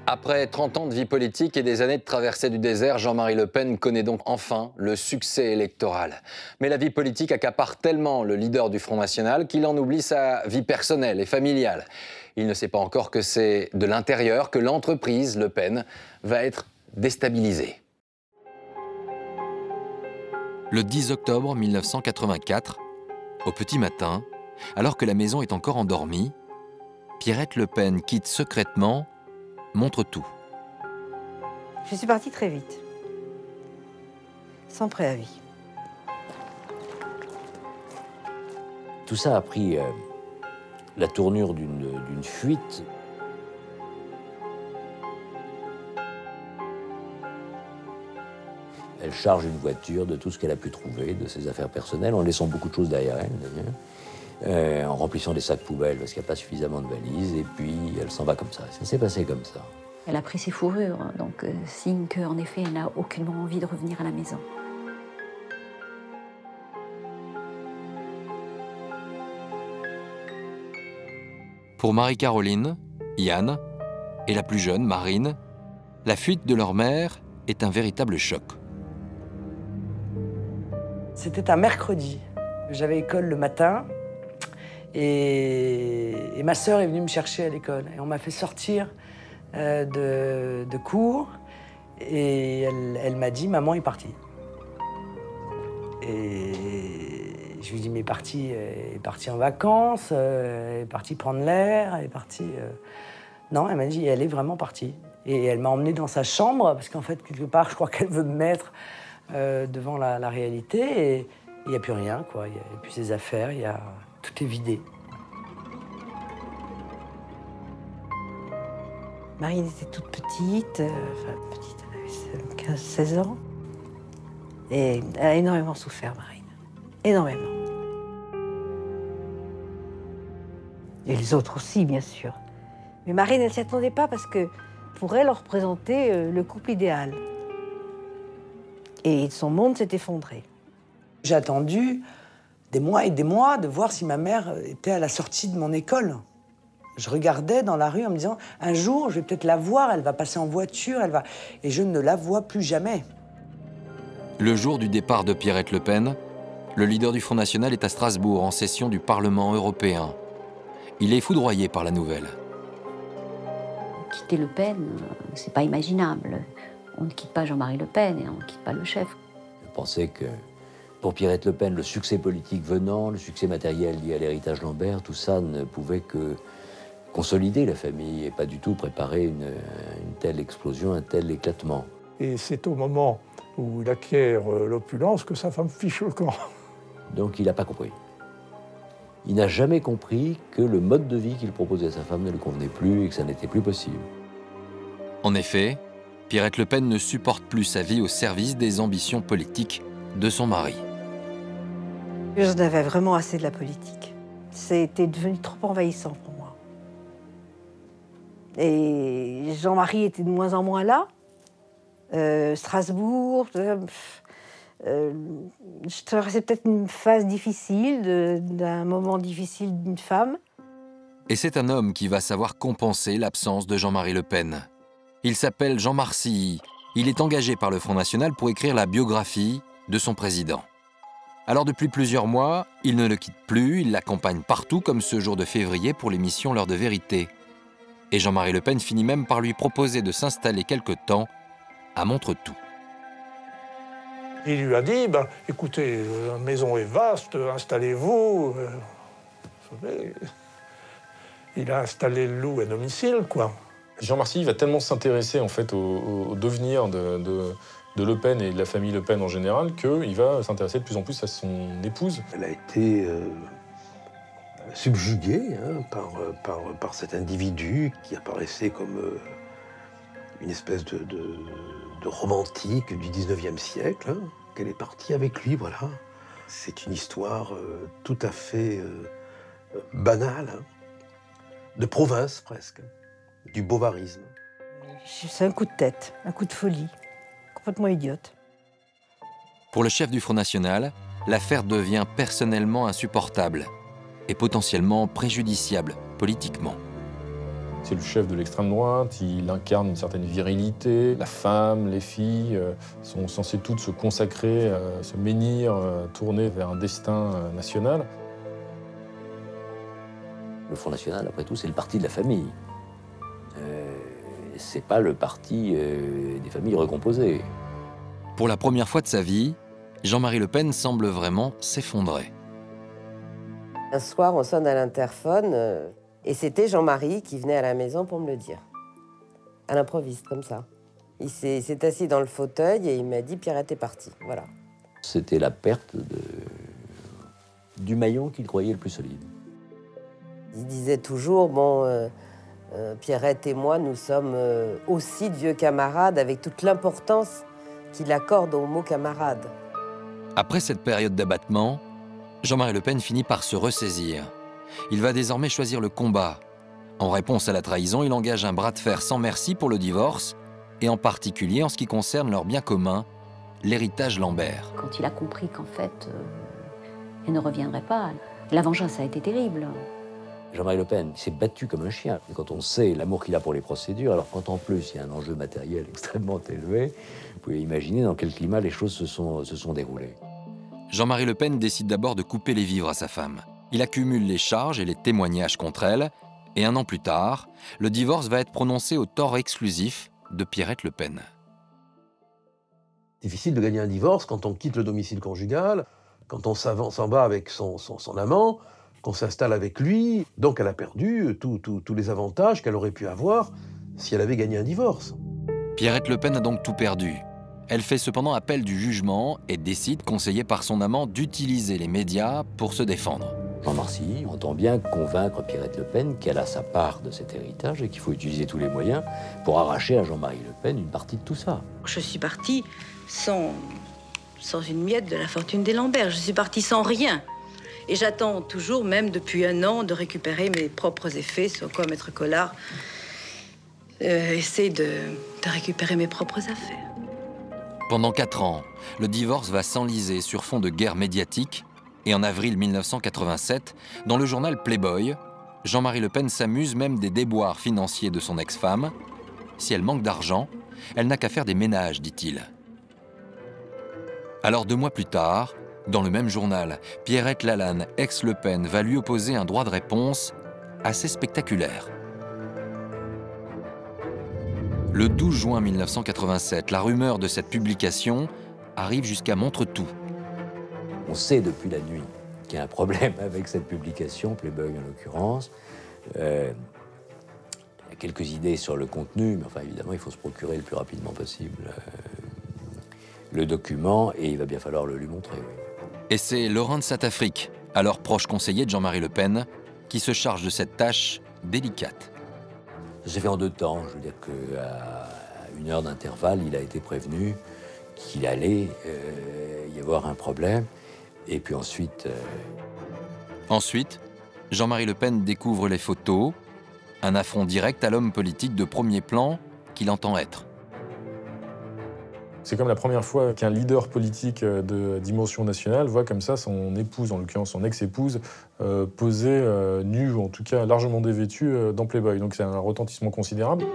Après 30 ans de vie politique et des années de traversée du désert, Jean-Marie Le Pen connaît donc enfin le succès électoral. Mais la vie politique accapare tellement le leader du Front National qu'il en oublie sa vie personnelle et familiale. Il ne sait pas encore que c'est de l'intérieur que l'entreprise Le Pen va être déstabilisée. Le 10 octobre 1984, au petit matin, alors que la maison est encore endormie, Pierrette Le Pen quitte secrètement montre tout. Je suis partie très vite, sans préavis. Tout ça a pris la tournure d'une fuite. Elle charge une voiture de tout ce qu'elle a pu trouver, de ses affaires personnelles, en laissant beaucoup de choses derrière elle, d'ailleurs, en remplissant des sacs poubelles parce qu'il n'y a pas suffisamment de valises, et puis elle s'en va comme ça. Ça s'est passé comme ça. Elle a pris ses fourrures, donc signe qu'en effet, elle n'a aucunement envie de revenir à la maison. Pour Marie-Caroline, Yann et la plus jeune, Marine, la fuite de leur mère est un véritable choc. C'était un mercredi. J'avais école le matin et ma sœur est venue me chercher à l'école. Et on m'a fait sortir de cours et elle m'a dit « Maman est partie ». Et je lui dis « Mais elle est partie en vacances, elle est partie prendre l'air, elle est partie… Non, elle m'a dit « Elle est vraiment partie ». Et elle m'a emmenée dans sa chambre parce qu'en fait, quelque part, je crois qu'elle veut me mettre devant la réalité, et il n'y a plus rien, quoi. Il n'y a plus ses affaires, tout est vidé. Marine était toute petite, elle avait 15-16 ans. Et elle a énormément souffert, Marine. Énormément. Et les autres aussi, bien sûr. Mais Marine, elle ne s'y attendait pas parce que pour elle, on représentait le couple idéal. Et son monde s'est effondré. J'ai attendu des mois et des mois de voir si ma mère était à la sortie de mon école. Je regardais dans la rue en me disant, un jour, je vais peut-être la voir, elle va passer en voiture, et je ne la vois plus jamais. Le jour du départ de Pierrette Le Pen, le leader du Front National est à Strasbourg en session du Parlement européen. Il est foudroyé par la nouvelle. Quitter Le Pen, c'est pas imaginable. On ne quitte pas Jean-Marie Le Pen et on ne quitte pas le chef. Je pensais que pour Pierrette Le Pen, le succès politique venant, le succès matériel lié à l'héritage Lambert, tout ça ne pouvait que consolider la famille et pas du tout préparer une telle explosion, un tel éclatement. Et c'est au moment où il acquiert l'opulence que sa femme fiche le camp. Donc il n'a pas compris. Il n'a jamais compris que le mode de vie qu'il proposait à sa femme ne lui convenait plus et que ça n'était plus possible. En effet, Pierrette Le Pen ne supporte plus sa vie au service des ambitions politiques de son mari. J'en avais vraiment assez de la politique. C'était devenu trop envahissant pour moi. Et Jean-Marie était de moins en moins là. Strasbourg, je traversais peut-être une phase difficile, d'un moment difficile d'une femme. Et c'est un homme qui va savoir compenser l'absence de Jean-Marie Le Pen. Il s'appelle Jean Marcilly. Il est engagé par le Front National pour écrire la biographie de son président. Alors depuis plusieurs mois, il ne le quitte plus, il l'accompagne partout comme ce jour de février pour l'émission L'heure de vérité. Et Jean-Marie Le Pen finit même par lui proposer de s'installer quelque temps à Montretout. Il lui a dit, écoutez, la maison est vaste, installez-vous. Il a installé le loup à domicile, quoi. Jean Marcilly va tellement s'intéresser en fait au devenir de Le Pen et de la famille Le Pen en général qu'il va s'intéresser de plus en plus à son épouse. Elle a été subjuguée par cet individu qui apparaissait comme une espèce de romantique du 19e siècle, qu'elle est partie avec lui, voilà. C'est une histoire tout à fait banale, de province presque, du bovarisme. C'est un coup de tête, un coup de folie, complètement idiote. Pour le chef du Front National, l'affaire devient personnellement insupportable et potentiellement préjudiciable politiquement. C'est le chef de l'extrême droite, il incarne une certaine virilité. La femme, les filles sont censées toutes se consacrer, se menhir, tourner vers un destin national. Le Front National, après tout, c'est le parti de la famille. C'est pas le parti des familles recomposées. Pour la première fois de sa vie, Jean-Marie Le Pen semble vraiment s'effondrer. Un soir, on sonne à l'interphone et c'était Jean-Marie qui venait à la maison pour me le dire. à l'improviste, comme ça. Il s'est assis dans le fauteuil et il m'a dit « Pierrette est partie ». Voilà. C'était la perte du maillon qu'il croyait le plus solide. Il disait toujours, bon, Pierrette et moi, nous sommes aussi de vieux camarades, avec toute l'importance qu'il accorde au mot camarade. Après cette période d'abattement, Jean-Marie Le Pen finit par se ressaisir. Il va désormais choisir le combat. En réponse à la trahison, il engage un bras de fer sans merci pour le divorce, et en particulier en ce qui concerne leur bien commun, l'héritage Lambert. Quand il a compris qu'en fait, il ne reviendrait pas, la vengeance a été terrible. Jean-Marie Le Pen s'est battu comme un chien. Et quand on sait l'amour qu'il a pour les procédures, alors quand en plus il y a un enjeu matériel extrêmement élevé, vous pouvez imaginer dans quel climat les choses se sont déroulées. Jean-Marie Le Pen décide d'abord de couper les vivres à sa femme. Il accumule les charges et les témoignages contre elle, et 1 an plus tard, le divorce va être prononcé au tort exclusif de Pierrette Le Pen. Difficile de gagner un divorce quand on quitte le domicile conjugal, quand on s'en va avec son amant, qu'on s'installe avec lui. Donc elle a perdu tous les avantages qu'elle aurait pu avoir si elle avait gagné un divorce. Pierrette Le Pen a donc tout perdu. Elle fait cependant appel du jugement et décide, conseillée par son amant, d'utiliser les médias pour se défendre. Jean Marcy entend bien convaincre Pierrette Le Pen qu'elle a sa part de cet héritage et qu'il faut utiliser tous les moyens pour arracher à Jean-Marie Le Pen une partie de tout ça. Je suis partie sans une miette de la fortune des Lambert. Je suis partie sans rien. Et j'attends toujours, même depuis 1 an, de récupérer mes propres effets, sur quoi Maître Collard essaie de récupérer mes propres affaires. Pendant 4 ans, le divorce va s'enliser sur fond de guerre médiatique. Et en avril 1987, dans le journal Playboy, Jean-Marie Le Pen s'amuse même des déboires financiers de son ex-femme. Si elle manque d'argent, elle n'a qu'à faire des ménages, dit-il. Alors 2 mois plus tard, dans le même journal, Pierrette Lalanne, ex-Le Pen, va lui opposer un droit de réponse assez spectaculaire. Le 12 juin 1987, la rumeur de cette publication arrive jusqu'à Montretout. On sait depuis la nuit qu'il y a un problème avec cette publication, Playboy en l'occurrence. Il y a quelques idées sur le contenu, mais enfin évidemment il faut se procurer le plus rapidement possible le document et il va bien falloir le lui montrer. Oui. Et c'est Laurent de Saint-Affrique, alors proche conseiller de Jean-Marie Le Pen, qui se charge de cette tâche délicate. Ça s'est fait en 2 temps. Je veux dire qu'à 1 heure d'intervalle, il a été prévenu qu'il allait y avoir un problème. Et puis ensuite... Ensuite, Jean-Marie Le Pen découvre les photos, un affront direct à l'homme politique de premier plan qu'il entend être. C'est comme la première fois qu'un leader politique de dimension nationale voit comme ça son épouse, en l'occurrence son ex-épouse, posée nue, ou en tout cas largement dévêtue, dans Playboy. Donc c'est un retentissement considérable.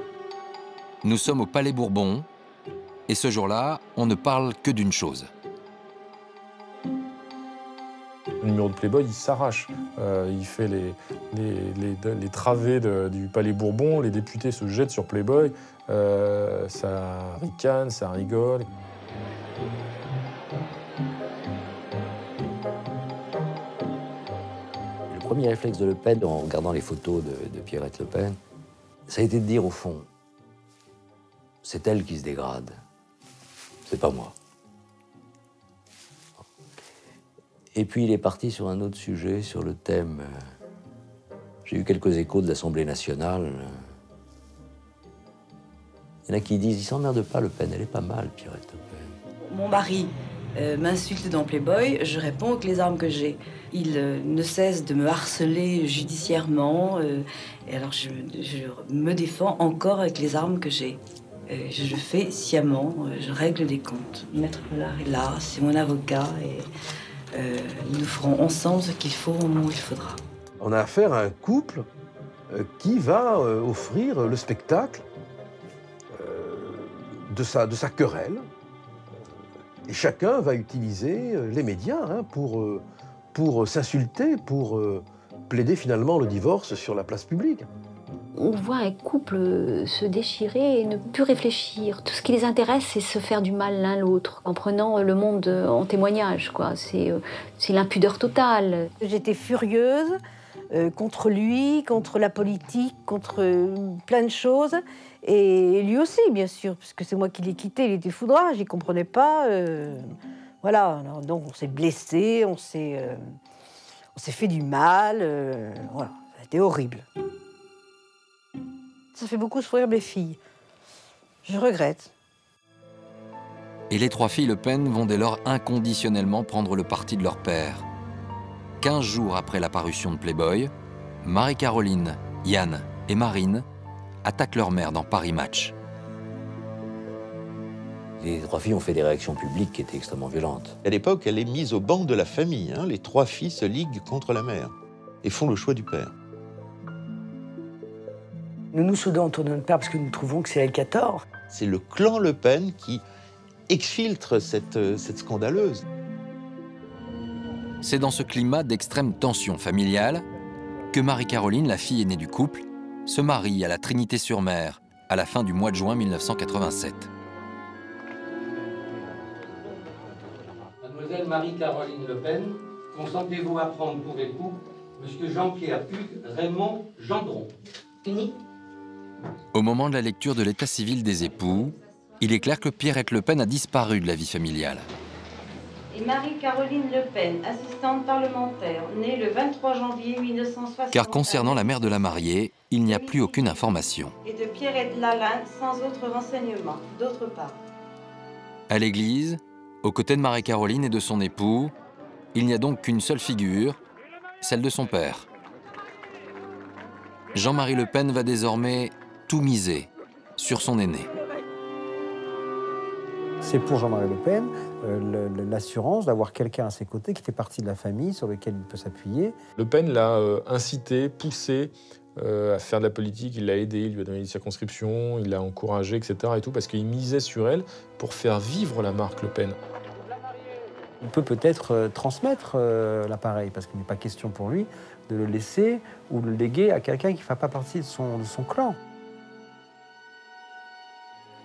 Nous sommes au Palais Bourbon, et ce jour-là, on ne parle que d'une chose. Le numéro de Playboy, il s'arrache. Il fait les travées du Palais Bourbon, les députés se jettent sur Playboy, ça ricane, ça rigole. Le premier réflexe de Le Pen, en regardant les photos de Pierrette Le Pen, ça a été de dire au fond, c'est elle qui se dégrade, c'est pas moi. Et puis il est parti sur un autre sujet, sur le thème. J'ai eu quelques échos de l'Assemblée nationale. Il y en a qui disent, il s'emmerde pas Le Pen, elle est pas mal, Pierrette Le Pen. Mon mari m'insulte dans Playboy, je réponds avec les armes que j'ai. Il ne cesse de me harceler judiciairement, et alors je me défends encore avec les armes que j'ai. Je le fais sciemment, je règle des comptes. Maître Collard est là, c'est mon avocat, et nous ferons ensemble ce qu'il faut au moment où il faudra. On a affaire à un couple qui va offrir le spectacle de sa querelle. Et chacun va utiliser les médias pour s'insulter, pour plaider finalement le divorce sur la place publique. On voit un couple se déchirer et ne plus réfléchir. Tout ce qui les intéresse, c'est se faire du mal l'un l'autre, en prenant le monde en témoignage, quoi. C'est l'impudeur totale. J'étais furieuse, contre lui, contre la politique, contre plein de choses. Et lui aussi, bien sûr, parce que c'est moi qui l'ai quitté, il était foudrage, il ne comprenait pas. Voilà, alors, donc on s'est blessé, on s'est fait du mal. Voilà, ça a été horrible. Ça fait beaucoup souffrir mes filles. Je regrette. Et les 3 filles Le Pen vont dès lors inconditionnellement prendre le parti de leur père. 15 jours après la parution de Playboy, Marie-Caroline, Yann et Marine attaquent leur mère dans Paris Match. Les 3 filles ont fait des réactions publiques qui étaient extrêmement violentes. À l'époque, elle est mise au banc de la famille. Hein. Les 3 filles se liguent contre la mère et font le choix du père. Nous nous soudons autour de notre père parce que nous trouvons que c'est elle qui a tort. C'est le clan Le Pen qui exfiltre cette scandaleuse. C'est dans ce climat d'extrême tension familiale que Marie-Caroline, la fille aînée du couple, se marie à la Trinité-sur-Mer à la fin du mois de juin 1987. Mademoiselle Marie-Caroline Le Pen, consentez-vous à prendre pour époux Monsieur Jean-Pierre Hugues Raymond Gendron? Uni. Au moment de la lecture de l'état civil des époux, il est clair que Pierrette Le Pen a disparu de la vie familiale. Et Marie-Caroline Le Pen, assistante parlementaire, née le 23 janvier 1960. Car concernant la mère de la mariée, il n'y a plus aucune information. Et de Pierrette Lalin, sans autre renseignement, d'autre part. À l'église, aux côtés de Marie-Caroline et de son époux, il n'y a donc qu'une seule figure, celle de son père. Jean-Marie Le Pen va désormais tout miser sur son aîné. C'est pour Jean-Marie Le Pen l'assurance d'avoir quelqu'un à ses côtés qui fait partie de la famille, sur lequel il peut s'appuyer. Le Pen l'a incité, poussé à faire de la politique, il l'a aidé, il lui a donné des circonscriptions, il l'a encouragé, etc. et tout, parce qu'il misait sur elle pour faire vivre la marque Le Pen. Il peut peut-être transmettre l'appareil, parce qu'il n'est pas question pour lui de le laisser ou de le léguer à quelqu'un qui ne fait pas partie de son clan.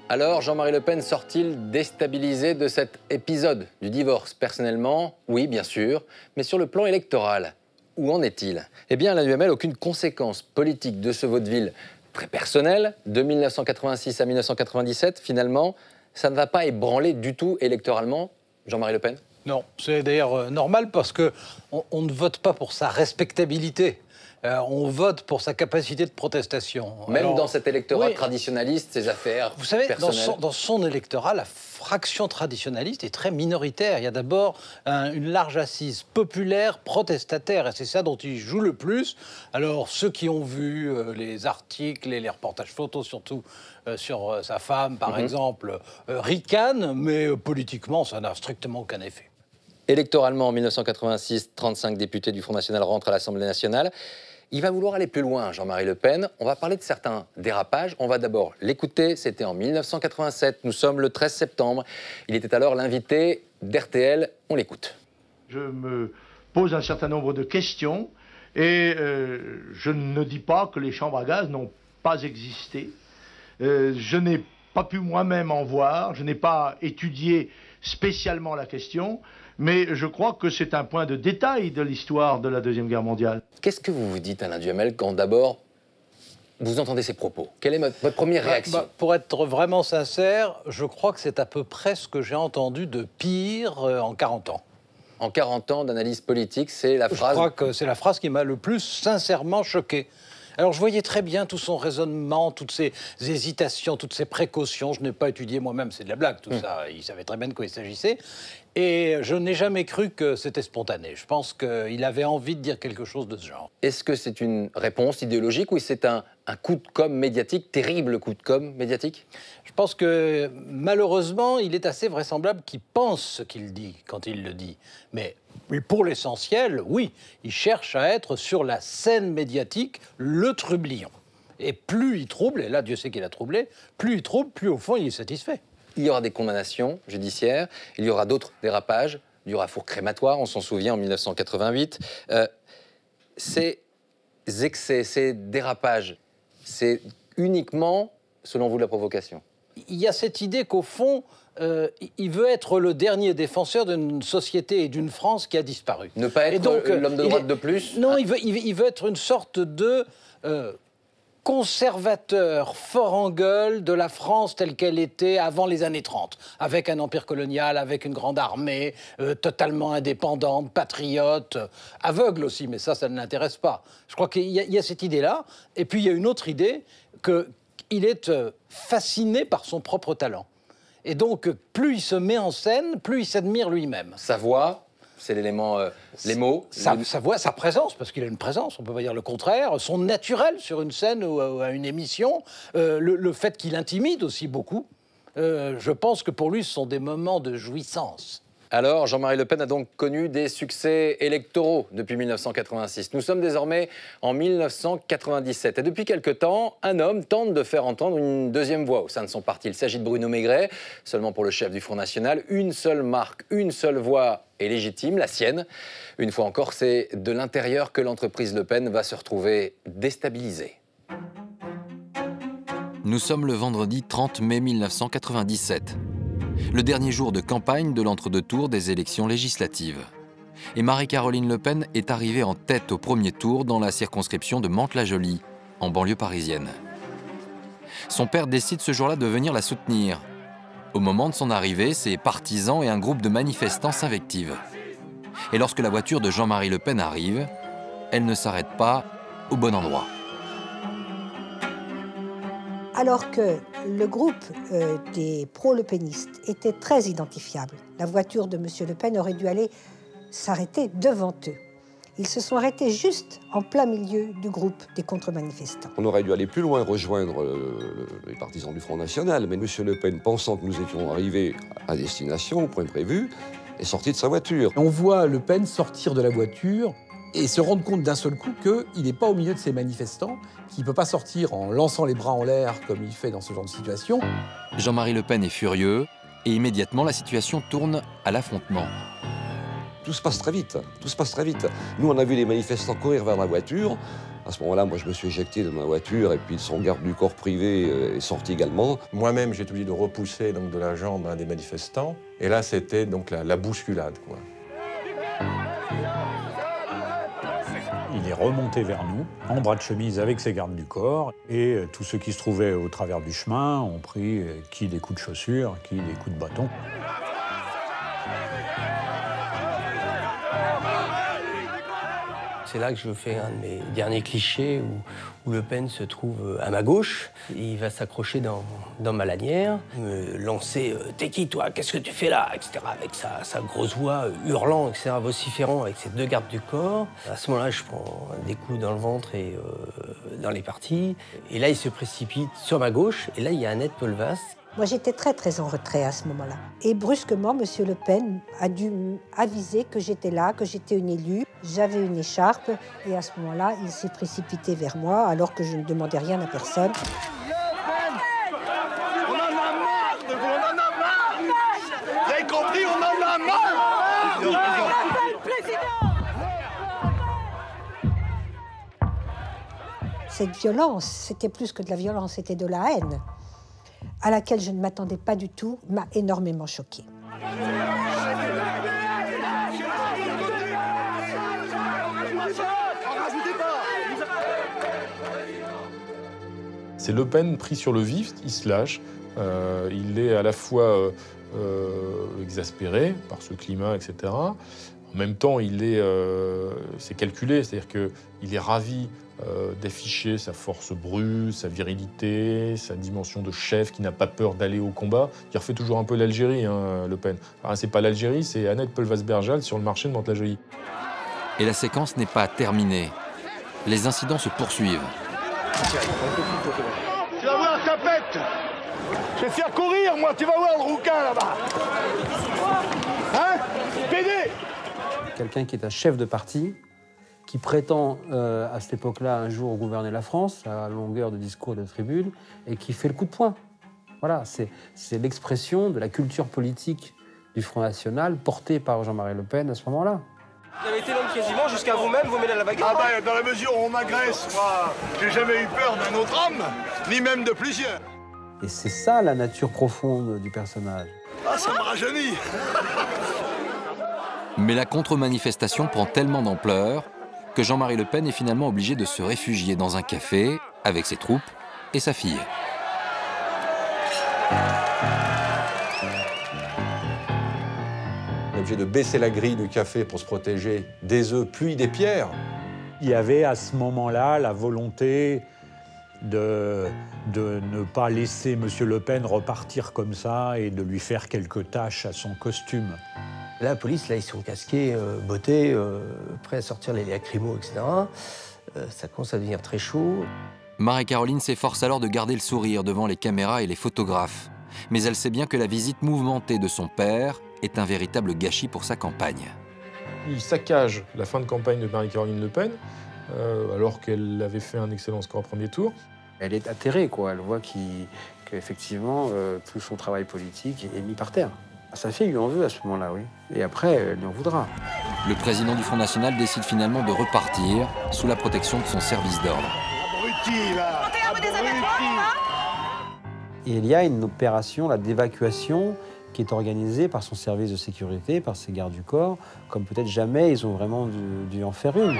Alors, Jean-Marie Le Pen sort-il déstabilisé de cet épisode du divorce? Personnellement, oui, bien sûr, mais sur le plan électoral, où en est-il? Eh bien, à la UML, aucune conséquence politique de ce vaudeville très personnel, de 1986 à 1997, finalement, ça ne va pas ébranler du tout électoralement Jean-Marie Le Pen? Non, c'est d'ailleurs normal parce qu'on ne vote pas pour sa respectabilité. On vote pour sa capacité de protestation. Même alors, dans cet électorat traditionnaliste, ses affaires vous savez, personnelles. dans son électorat, la fraction traditionnaliste est très minoritaire. Il y a d'abord une large assise populaire, protestataire, et c'est ça dont il joue le plus. Alors, ceux qui ont vu les articles et les reportages photos, surtout sur sa femme, par exemple, ricanent, mais politiquement, ça n'a strictement aucun effet. Électoralement, en 1986, 35 députés du Front National rentrent à l'Assemblée nationale. Il va vouloir aller plus loin, Jean-Marie Le Pen. On va parler de certains dérapages. On va d'abord l'écouter. C'était en 1987. Nous sommes le 13 septembre. Il était alors l'invité d'RTL. On l'écoute. Je me pose un certain nombre de questions et je ne dis pas que les chambres à gaz n'ont pas existé. Je n'ai pas pu moi-même en voir. Je n'ai pas étudié spécialement la question. Mais je crois que c'est un point de détail de l'histoire de la Deuxième Guerre mondiale. Qu'est-ce que vous vous dites, Alain Duhamel, quand d'abord vous entendez ces propos? Quelle est votre première réaction? Pour être vraiment sincère, je crois que c'est à peu près ce que j'ai entendu de pire en 40 ans. En 40 ans d'analyse politique, c'est la phrase... Je crois que c'est la phrase qui m'a le plus sincèrement choqué. Alors, je voyais très bien tout son raisonnement, toutes ses hésitations, toutes ses précautions. Je n'ai pas étudié moi-même, c'est de la blague, tout ça. Il savait très bien de quoi il s'agissait. Et je n'ai jamais cru que c'était spontané. Je pense qu'il avait envie de dire quelque chose de ce genre. Est-ce que c'est une réponse idéologique ou c'est un coup de com' médiatique, terrible coup de com' médiatique? Je pense que, malheureusement, il est assez vraisemblable qu'il pense ce qu'il dit quand il le dit. Mais pour l'essentiel, oui, il cherche à être sur la scène médiatique le trublion. Et plus il trouble, et là Dieu sait qu'il a troublé, plus il trouble, plus au fond il est satisfait. Il y aura des condamnations judiciaires, il y aura d'autres dérapages, il y aura four crématoire, on s'en souvient en 1988. Ces excès, ces dérapages, c'est uniquement, selon vous, de la provocation? Il y a cette idée qu'au fond, il veut être le dernier défenseur d'une société et d'une France qui a disparu. Ne pas être l'homme de droite de plus? Non, il veut être une sorte de conservateur fort en gueule de la France telle qu'elle était avant les années 30, avec un empire colonial, avec une grande armée, totalement indépendante, patriote, aveugle aussi, mais ça ne l'intéresse pas. Je crois qu'il y a cette idée-là, et puis il y a une autre idée, qu'il est fasciné par son propre talent. Et donc, plus il se met en scène, plus il s'admire lui-même. Sa voix, c'est l'élément, les mots. Sa voix, sa présence, parce qu'il a une présence, on peut pas dire le contraire, son naturel sur une scène ou à une émission, le fait qu'il intimide aussi beaucoup, je pense que pour lui, ce sont des moments de jouissance. Alors, Jean-Marie Le Pen a donc connu des succès électoraux depuis 1986. Nous sommes désormais en 1997. Et depuis quelque temps, un homme tente de faire entendre une deuxième voix au sein de son parti. Il s'agit de Bruno Maigret, seulement pour le chef du Front National. Une seule marque, une seule voix est légitime, la sienne. Une fois encore, c'est de l'intérieur que l'entreprise Le Pen va se retrouver déstabilisée. Nous sommes le vendredi 30 mai 1997. Le dernier jour de campagne de l'entre-deux tours des élections législatives. Et Marie-Caroline Le Pen est arrivée en tête au premier tour dans la circonscription de Mantes-la-Jolie, en banlieue parisienne. Son père décide ce jour-là de venir la soutenir. Au moment de son arrivée, ses partisans et un groupe de manifestants s'invectivent. Et lorsque la voiture de Jean-Marie Le Pen arrive, elle ne s'arrête pas au bon endroit. Alors que le groupe des pro-lepénistes était très identifiable, la voiture de M. Le Pen aurait dû aller s'arrêter devant eux. Ils se sont arrêtés juste en plein milieu du groupe des contre-manifestants. On aurait dû aller plus loin, rejoindre les partisans du Front National, mais M. Le Pen, pensant que nous étions arrivés à destination, au point prévu, est sorti de sa voiture. On voit Le Pen sortir de la voiture et se rendre compte d'un seul coup qu'il n'est pas au milieu de ces manifestants, qu'il ne peut pas sortir en lançant les bras en l'air comme il fait dans ce genre de situation. Jean-Marie Le Pen est furieux et immédiatement la situation tourne à l'affrontement. Tout se passe très vite, tout se passe très vite. Nous, on a vu les manifestants courir vers la voiture. À ce moment-là, moi, je me suis éjecté de ma voiture et puis son garde du corps privé est sorti également. Moi-même, j'ai été obligé de repousser donc, de la jambe un des manifestants. Et là, c'était donc la bousculade, quoi. Il est remonté vers nous, en bras de chemise avec ses gardes du corps, et tous ceux qui se trouvaient au travers du chemin ont pris qui des coups de chaussures, qui des coups de bâton. C'est là que je fais un de mes derniers clichés où Le Pen se trouve à ma gauche. Il va s'accrocher dans ma lanière, me lancer « T'es qui, toi? Qu'est-ce que tu fais là ?» etc. avec sa grosse voix hurlant, etc., vociférant avec ses deux gardes du corps. À ce moment-là, je prends des coups dans le ventre et dans les parties. Et là, il se précipite sur ma gauche. Et là, il y a Annette Polvas. Moi, j'étais très en retrait à ce moment-là. Et brusquement, M. Le Pen a dû aviser que j'étais là, que j'étais une élue. J'avais une écharpe et à ce moment-là, il s'est précipité vers moi alors que je ne demandais rien à personne. On en a marre de vous, on en a marre! Vous avez compris, on en a marre! Cette violence, c'était plus que de la violence, c'était de la haine, à laquelle je ne m'attendais pas du tout, m'a énormément choquée. C'est Le Pen pris sur le vif, il se lâche. Il est à la fois exaspéré par ce climat, etc. En même temps, c'est calculé, c'est-à-dire qu'il est ravi d'afficher sa force brute, sa virilité, sa dimension de chef qui n'a pas peur d'aller au combat. Il refait toujours un peu l'Algérie, hein, Le Pen. Alors, c'est pas l'Algérie, c'est Annette Polvas-Berjal sur le marché de Mantes-la-Jolie. Et la séquence n'est pas terminée. Les incidents se poursuivent. Tu vas voir ta pète! Je vais te faire courir, moi, tu vas voir le rouquin là-bas! Hein? PD! Quelqu'un qui est un chef de parti, qui prétend à cette époque-là un jour gouverner la France, à longueur de discours et de tribune, et qui fait le coup de poing. Voilà, c'est l'expression de la culture politique du Front National portée par Jean-Marie Le Pen à ce moment-là. Vous avez été l'homme quasiment jusqu'à vous-même, vous mettez à la bagarre. Ah ben, dans la mesure où on m'agresse, moi, j'ai jamais eu peur d'un autre homme, ni même de plusieurs. Et c'est ça la nature profonde du personnage. Ah, ça me rajeunit. Mais la contre-manifestation prend tellement d'ampleur que Jean-Marie Le Pen est finalement obligé de se réfugier dans un café avec ses troupes et sa fille. On est obligé de baisser la grille du café pour se protéger des œufs puis des pierres. Il y avait à ce moment-là la volonté de ne pas laisser M. Le Pen repartir comme ça et de lui faire quelques tâches à son costume. La police, là, ils sont casqués, bottés, prêts à sortir les lacrymos, etc. Ça commence à devenir très chaud. Marie-Caroline s'efforce alors de garder le sourire devant les caméras et les photographes. Mais elle sait bien que la visite mouvementée de son père est un véritable gâchis pour sa campagne. Il saccage la fin de campagne de Marie-Caroline Le Pen, alors qu'elle avait fait un excellent score au premier tour. Elle est atterrée, quoi. Elle voit qu'effectivement, tout son travail politique est mis par terre. Sa fille lui en veut à ce moment-là, oui. Et après, elle lui en voudra. Le président du Front National décide finalement de repartir sous la protection de son service d'ordre. Abruti, là. Et il y a une opération d'évacuation qui est organisée par son service de sécurité, par ses gardes du corps, comme peut-être jamais ils ont vraiment dû en faire une.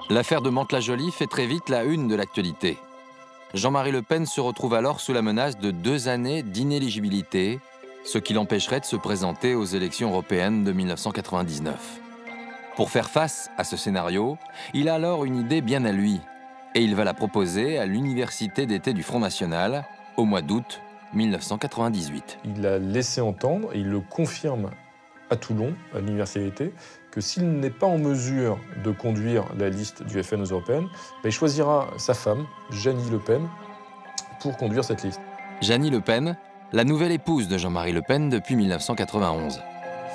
L'affaire de Mantes-la-Jolie fait très vite la une de l'actualité. Jean-Marie Le Pen se retrouve alors sous la menace de 2 années d'inéligibilité, ce qui l'empêcherait de se présenter aux élections européennes de 1999. Pour faire face à ce scénario, il a alors une idée bien à lui, et il va la proposer à l'Université d'été du Front National au mois d'août 1998. Il a laissé entendre, et il le confirme à Toulon, à l'Université d'été, que s'il n'est pas en mesure de conduire la liste du FN aux européennes, il choisira sa femme, Jeannie Le Pen, pour conduire cette liste. Jeannie Le Pen, la nouvelle épouse de Jean-Marie Le Pen depuis 1991.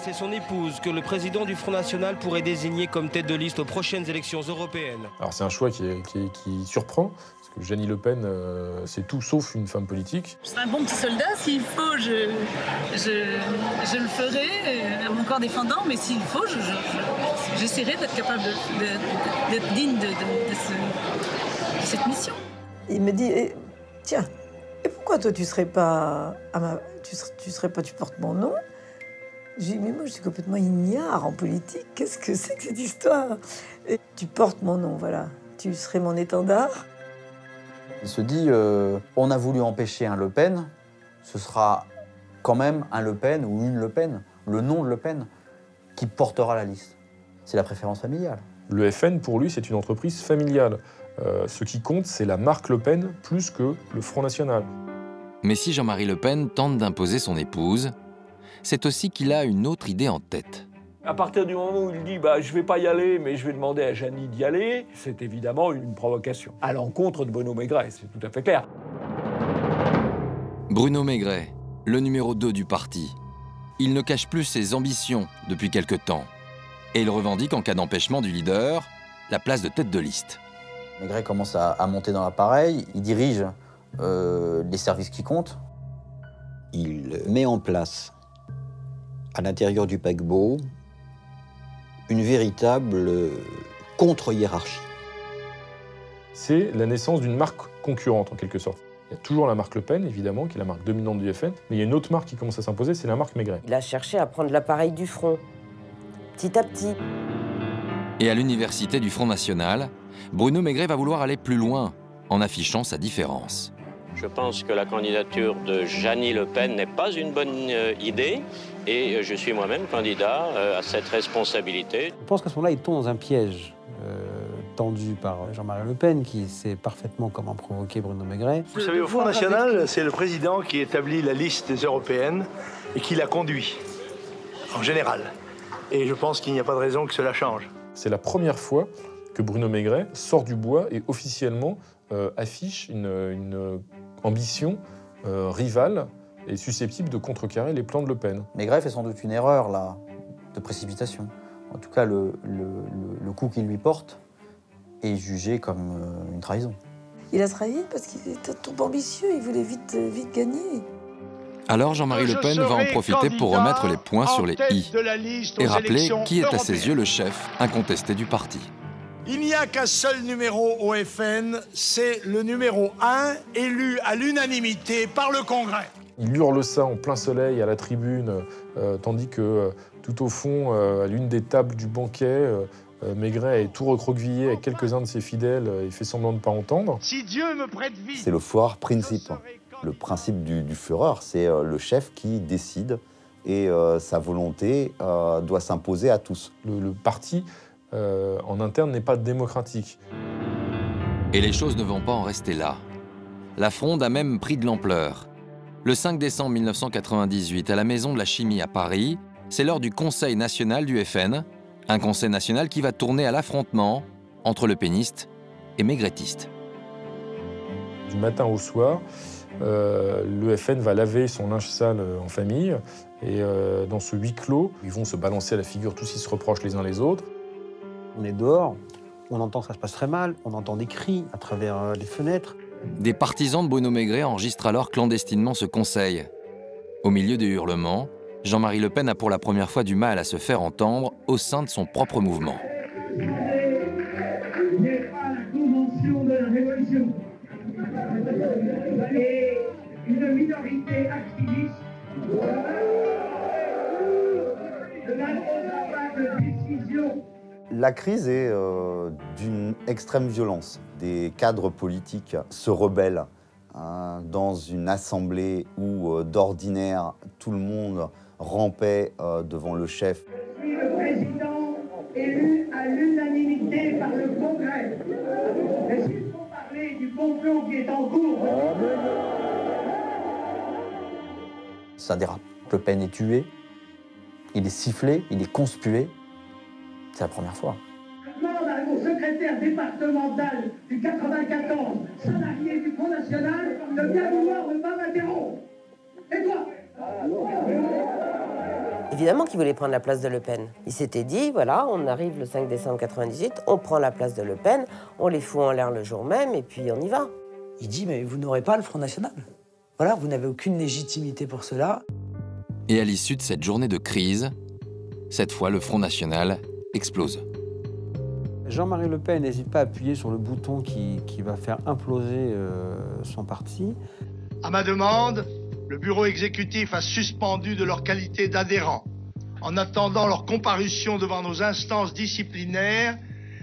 C'est son épouse que le président du Front National pourrait désigner comme tête de liste aux prochaines élections européennes. Alors c'est un choix qui surprend, parce que Jeannie Le Pen, c'est tout sauf une femme politique. Je serai un bon petit soldat, s'il faut, je le ferai à mon corps défendant, mais s'il faut, j'essaierai d'être capable d'être digne de cette mission. Il me dit, tiens, et pourquoi toi tu serais pas tu portes mon nom? J'ai dit, mais moi je suis complètement ignare en politique, qu'est-ce que c'est que cette histoire? Et tu portes mon nom, voilà, tu serais mon étendard. Il se dit, on a voulu empêcher un Le Pen, ce sera quand même un Le Pen ou une Le Pen, le nom de Le Pen, qui portera la liste. C'est la préférence familiale. Le FN, pour lui, c'est une entreprise familiale. Ce qui compte, c'est la marque Le Pen plus que le Front National. Mais si Jean-Marie Le Pen tente d'imposer son épouse, c'est aussi qu'il a une autre idée en tête. À partir du moment où il dit « je ne vais pas y aller, mais je vais demander à Jeannie d'y aller », c'est évidemment une provocation. À l'encontre de Bruno Maigret, c'est tout à fait clair. Bruno Maigret, le numéro 2 du parti. Il ne cache plus ses ambitions depuis quelque temps. Et il revendique en cas d'empêchement du leader, la place de tête de liste. Maigret commence à monter dans l'appareil, il dirige les services qui comptent. Il met en place, à l'intérieur du paquebot, une véritable contre-hiérarchie. C'est la naissance d'une marque concurrente, en quelque sorte. Il y a toujours la marque Le Pen, évidemment, qui est la marque dominante du FN, mais il y a une autre marque qui commence à s'imposer, c'est la marque Maigret. Il a cherché à prendre l'appareil du front, petit à petit. Et à l'Université du Front National, Bruno Maigret va vouloir aller plus loin, en affichant sa différence. Je pense que la candidature de Jeannie Le Pen n'est pas une bonne idée et je suis moi-même candidat à cette responsabilité. Je pense qu'à ce moment-là, il tombe dans un piège tendu par Jean-Marie Le Pen, qui sait parfaitement comment provoquer Bruno Maigret. Vous savez, au Front National, c'est le président qui établit la liste des européennes et qui la conduit, en général. Et je pense qu'il n'y a pas de raison que cela change. C'est la première fois que Bruno Maigret sort du bois et officiellement affiche une ambition rivale et susceptible de contrecarrer les plans de Le Pen. Maigret fait sans doute une erreur, là, de précipitation. En tout cas, le coup qu'il lui porte est jugé comme une trahison. Il a trahi parce qu'il était trop ambitieux, il voulait vite gagner. Alors Jean-Marie Le Pen va en profiter pour remettre les points sur les « i » et rappeler qui est à ses yeux le chef incontesté du parti. Il n'y a qu'un seul numéro au FN, c'est le numéro 1, élu à l'unanimité par le Congrès. Il hurle ça en plein soleil à la tribune, tandis que tout au fond, à l'une des tables du banquet, Maigret est tout recroquevillé avec quelques-uns de ses fidèles, il fait semblant de ne pas entendre. Si Dieu me prête vie... C'est le Führerprinzip. Le principe du Führer, c'est le chef qui décide et sa volonté doit s'imposer à tous. Le parti en interne n'est pas démocratique. Et les choses ne vont pas en rester là. La fronde a même pris de l'ampleur. Le 5 décembre 1998, à la Maison de la Chimie à Paris, c'est l'heure du Conseil national du FN, un conseil national qui va tourner à l'affrontement entre le péniste et maigretiste. Du matin au soir, le FN va laver son linge sale en famille et dans ce huis clos, ils vont se balancer à la figure, tous ils se reprochent les uns les autres. On est dehors, on entend que ça se passe très mal, on entend des cris à travers les fenêtres. Des partisans de Bruno Maigret enregistrent alors clandestinement ce conseil. Au milieu des hurlements, Jean-Marie Le Pen a pour la première fois du mal à se faire entendre au sein de son propre mouvement. Il n'est pas la convention de la Révolution. Et une minorité activiste ne n'imposera pas de décision. La crise est d'une extrême violence. Des cadres politiques se rebellent dans une assemblée où, d'ordinaire, tout le monde rampait devant le chef. Je suis le président élu à l'unanimité par le Congrès. Est-ce qu'il faut parler du complot qui est en cours? Ça dérape. Le Pen est tué, il est sifflé, il est conspué. C'est la première fois. Je demande à mon secrétaire départemental du 94, salarié du Front National, de bien vouloir ne pas m'interrompre. Et toi? Évidemment qu'il voulait prendre la place de Le Pen. Il s'était dit, voilà, on arrive le 5 décembre 98, on prend la place de Le Pen, on les fout en l'air le jour même, et puis on y va. Il dit, mais vous n'aurez pas le Front National. Voilà, vous n'avez aucune légitimité pour cela. Et à l'issue de cette journée de crise, cette fois le Front National explose. Jean-Marie Le Pen n'hésite pas à appuyer sur le bouton qui va faire imploser son parti. À ma demande, le bureau exécutif a suspendu de leur qualité d'adhérents, en attendant leur comparution devant nos instances disciplinaires,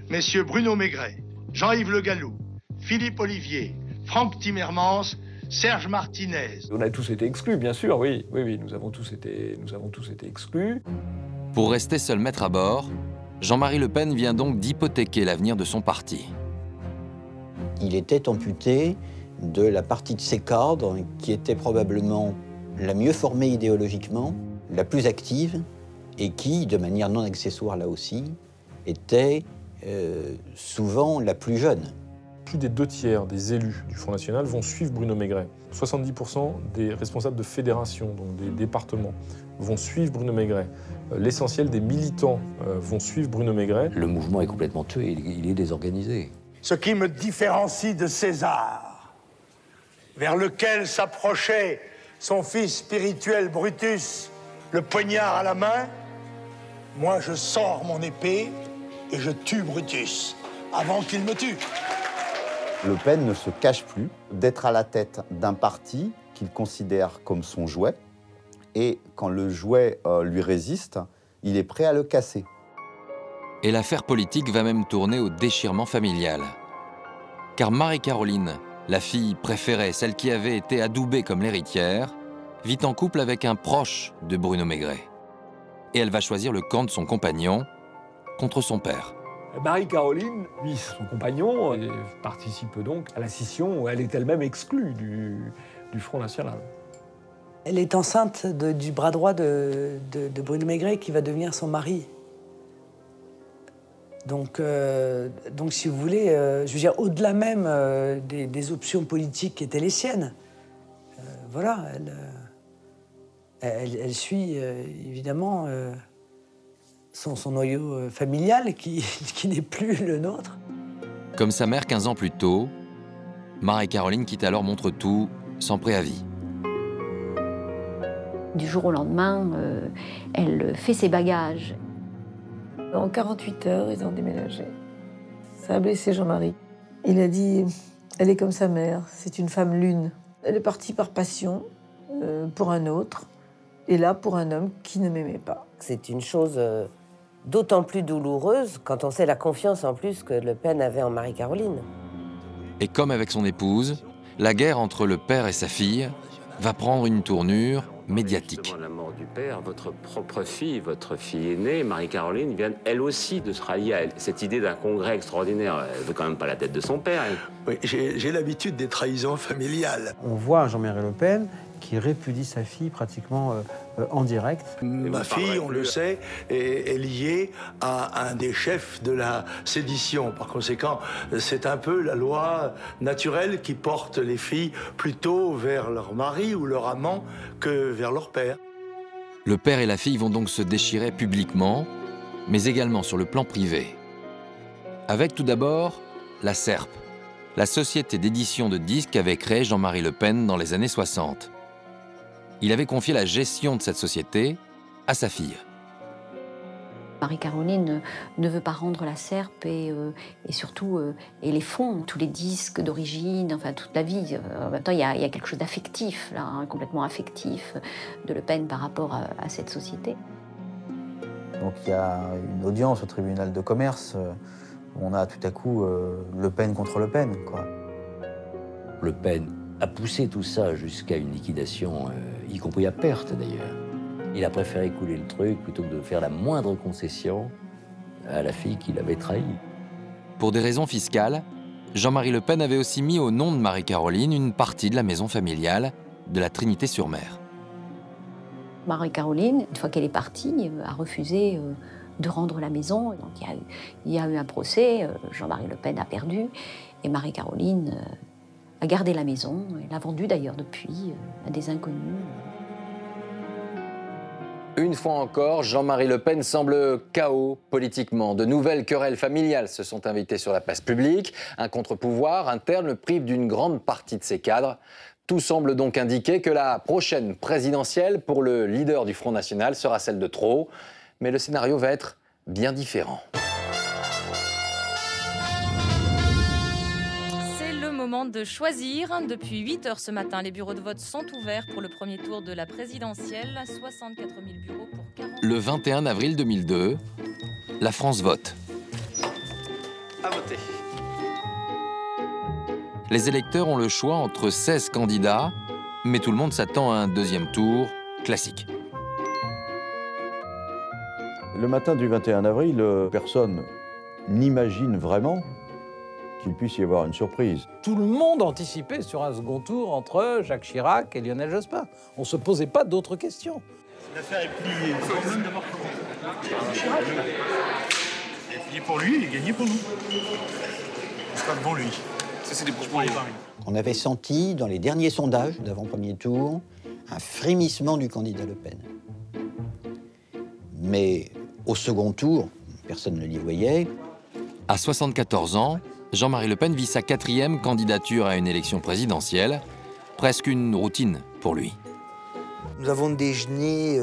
messieurs Bruno Maigret, Jean-Yves Le Gallou, Philippe Olivier, Franck Timmermans, Serge Martinez. On a tous été exclus, bien sûr, oui, nous avons tous été exclus. Pour rester seul maître à bord, Jean-Marie Le Pen vient donc d'hypothéquer l'avenir de son parti. Il était amputé de la partie de ses cadres qui était probablement la mieux formée idéologiquement, la plus active, et qui, de manière non accessoire là aussi, était souvent la plus jeune. Plus des 2/3 des élus du Front National vont suivre Bruno Maigret. 70% des responsables de fédérations, donc des départements, vont suivre Bruno Maigret. L'essentiel des militants vont suivre Bruno Maigret. Le mouvement est complètement tué, il est désorganisé. Ce qui me différencie de César, vers lequel s'approchait son fils spirituel Brutus, le poignard à la main, moi je sors mon épée et je tue Brutus avant qu'il me tue. Le Pen ne se cache plus d'être à la tête d'un parti qu'il considère comme son jouet, et quand le jouet lui résiste, il est prêt à le casser. Et l'affaire politique va même tourner au déchirement familial. Car Marie-Caroline, la fille préférée, celle qui avait été adoubée comme l'héritière, vit en couple avec un proche de Bruno Maigret. Et elle va choisir le camp de son compagnon contre son père. Marie-Caroline, lui, son compagnon, participe donc à la scission où elle est elle-même exclue du Front National. Elle est enceinte du bras droit de Bruno Maigret qui va devenir son mari. Donc si vous voulez, je veux dire, au-delà même des options politiques qui étaient les siennes, voilà, elle suit évidemment son noyau familial qui n'est plus le nôtre. Comme sa mère 15 ans plus tôt, Marie-Caroline quitte alors Montretout sans préavis. Du jour au lendemain, elle fait ses bagages. En 48 heures, ils ont déménagé. Ça a blessé Jean-Marie. Il a dit, elle est comme sa mère, c'est une femme lune. Elle est partie par passion pour un autre, et là pour un homme qui ne m'aimait pas. C'est une chose d'autant plus douloureuse quand on sait la confiance en plus que Le Pen avait en Marie-Caroline. Et comme avec son épouse, la guerre entre le père et sa fille va prendre une tournure médiatique. Justement, la mort du père, votre propre fille, votre fille aînée, Marie-Caroline, vient elle aussi de se rallier à elle. Cette idée d'un congrès extraordinaire, elle veut quand même pas la tête de son père. Elle. Oui, j'ai l'habitude des trahisons familiales. On voit Jean-Marie Le Pen qui répudie sa fille pratiquement en direct. Ma fille, on le sait, est liée à un des chefs de la sédition. Par conséquent, c'est un peu la loi naturelle qui porte les filles plutôt vers leur mari ou leur amant que vers leur père. Le père et la fille vont donc se déchirer publiquement, mais également sur le plan privé. Avec tout d'abord la SERP, la société d'édition de disques qu'avait créée Jean-Marie Le Pen dans les années 60. Il avait confié la gestion de cette société à sa fille. Marie-Caroline ne veut pas rendre la SERP et surtout et les fonds, tous les disques d'origine, enfin toute la vie. En même temps, il y a quelque chose d'affectif, là, hein, complètement affectif de Le Pen par rapport à cette société. Donc il y a une audience au tribunal de commerce où on a tout à coup Le Pen contre Le Pen, quoi. Le Pen a poussé tout ça jusqu'à une liquidation, y compris à perte d'ailleurs. Il a préféré couler le truc plutôt que de faire la moindre concession à la fille qu'il avait trahie. Pour des raisons fiscales, Jean-Marie Le Pen avait aussi mis au nom de Marie-Caroline une partie de la maison familiale de la Trinité-sur-Mer. Marie-Caroline, une fois qu'elle est partie, a refusé de rendre la maison. Donc il y a eu un procès, Jean-Marie Le Pen a perdu, et Marie-Caroline a gardé la maison. Elle l'a vendue d'ailleurs depuis à des inconnus. Une fois encore, Jean-Marie Le Pen semble KO politiquement. De nouvelles querelles familiales se sont invitées sur la place publique. Un contre-pouvoir interne le prive d'une grande partie de ses cadres. Tout semble donc indiquer que la prochaine présidentielle pour le leader du Front National sera celle de trop. Mais le scénario va être bien différent. De choisir. Depuis 8 heures ce matin, les bureaux de vote sont ouverts pour le premier tour de la présidentielle. 64 000 bureaux pour 40... Le 21 avril 2002, la France vote. À voter. Les électeurs ont le choix entre 16 candidats, mais tout le monde s'attend à un deuxième tour classique. Le matin du 21 avril, personne n'imagine vraiment qu'il puisse y avoir une surprise. Tout le monde anticipait sur un second tour entre Jacques Chirac et Lionel Jospin. On ne se posait pas d'autres questions. L'affaire est pliée. Le problème d'abord Chirac est plié pour lui, il est gagné pour nous. On sera devant lui. Ça, c'est des propos. On avait senti, dans les derniers sondages d'avant-premier tour, un frémissement du candidat Le Pen. Mais au second tour, personne ne l'y voyait. À 74 ans, Jean-Marie Le Pen vit sa 4e candidature à une élection présidentielle, presque une routine pour lui. Nous avons déjeuné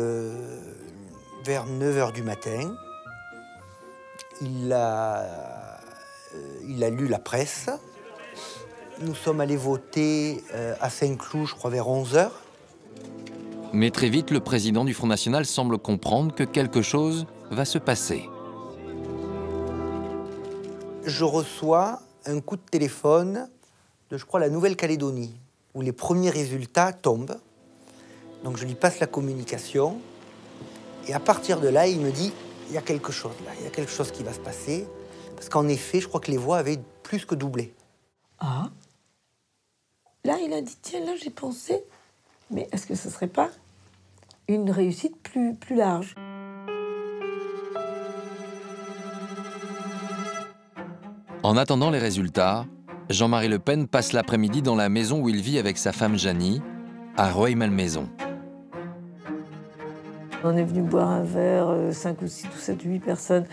vers 9h du matin. Il a lu la presse. Nous sommes allés voter à Saint-Cloud, je crois, vers 11h. Mais très vite, le président du Front National semble comprendre que quelque chose va se passer. Je reçois un coup de téléphone de, je crois, la Nouvelle-Calédonie, où les premiers résultats tombent. Donc je lui passe la communication. Et à partir de là, il me dit, il y a quelque chose là, il y a quelque chose qui va se passer. Parce qu'en effet, je crois que les voix avaient plus que doublé. Ah. Là, il a dit, tiens, là, j'ai pensé, mais est-ce que ce serait pas une réussite plus large ? En attendant les résultats, Jean-Marie Le Pen passe l'après-midi dans la maison où il vit avec sa femme Janie, à Rueil-Malmaison. On est venu boire un verre, 5 ou 6 ou 7 ou 8 personnes,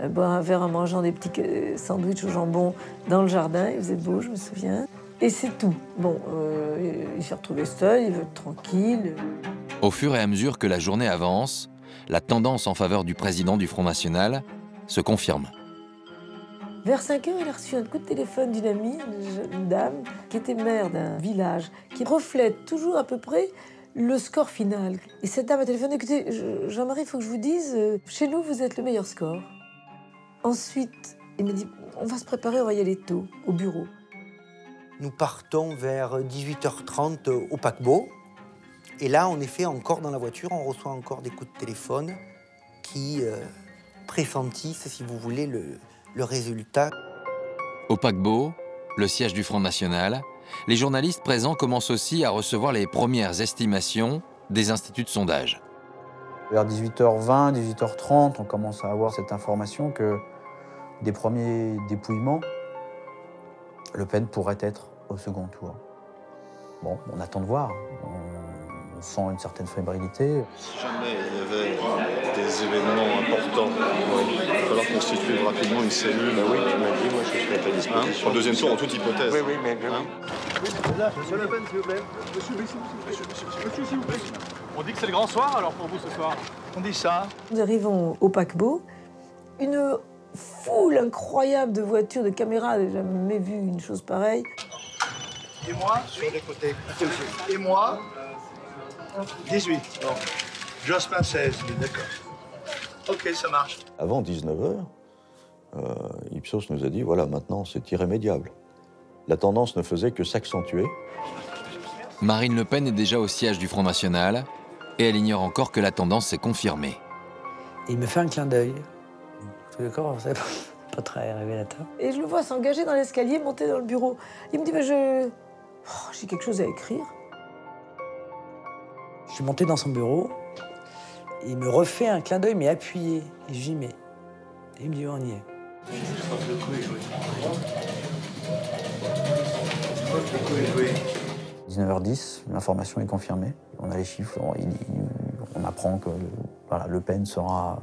boire un verre en mangeant des petits sandwichs au jambon dans le jardin. Il faisait beau, je me souviens. Et c'est tout. Bon, il s'est retrouvé seul, il veut être tranquille. Au fur et à mesure que la journée avance, la tendance en faveur du président du Front National se confirme. Vers 5 heures, elle a reçu un coup de téléphone d'une amie, une dame, qui était maire d'un village, qui reflète toujours à peu près le score final. Et cette dame a téléphoné, écoutez, Jean-Marie, il faut que je vous dise, chez nous, vous êtes le meilleur score. Ensuite, il m'a dit, on va se préparer, on va y aller tôt, au bureau. Nous partons vers 18h30 au paquebot. Et là, en effet, encore dans la voiture, on reçoit encore des coups de téléphone qui pressentissent, si vous voulez, le résultat. Au paquebot, le siège du Front National, les journalistes présents commencent aussi à recevoir les premières estimations des instituts de sondage. Vers 18h20, 18h30, on commence à avoir cette information que des premiers dépouillements, Le Pen pourrait être au second tour. Bon, on attend de voir. On sent une certaine fébrilité. Si jamais il y avait des événements importants, il va falloir constituer rapidement une cellule. Oui, tu m'as dit, moi je suis à ta disposition. Sur le deuxième tour, en toute hypothèse. Oui, oui, mais... Là, monsieur Le Pen, s'il vous plaît. Monsieur, s'il vous plaît. On dit que c'est le grand soir, alors, pour vous, ce soir. On dit ça. Nous arrivons au paquebot. Une foule incroyable de voitures, de caméras. J'ai jamais vu une chose pareille. Et moi, sur les côtés. Et moi, 18. Non. Jospin 16, d'accord. Ok, ça marche. Avant 19h, Ipsos nous a dit, voilà, maintenant c'est irrémédiable. La tendance ne faisait que s'accentuer. Marine Le Pen est déjà au siège du Front National et elle ignore encore que la tendance s'est confirmée. Et il me fait un clin d'œil. D'accord, c'est pas très révélateur. Et je le vois s'engager dans l'escalier, monter dans le bureau. Il me dit, mais j'ai quelque chose à écrire. Je suis monté dans son bureau, et il me refait un clin d'œil, mais appuyé. Et je dis, mais... Et il me dit, on y est. 19h10, l'information est confirmée. On a les chiffres, on apprend que voilà, Le Pen sera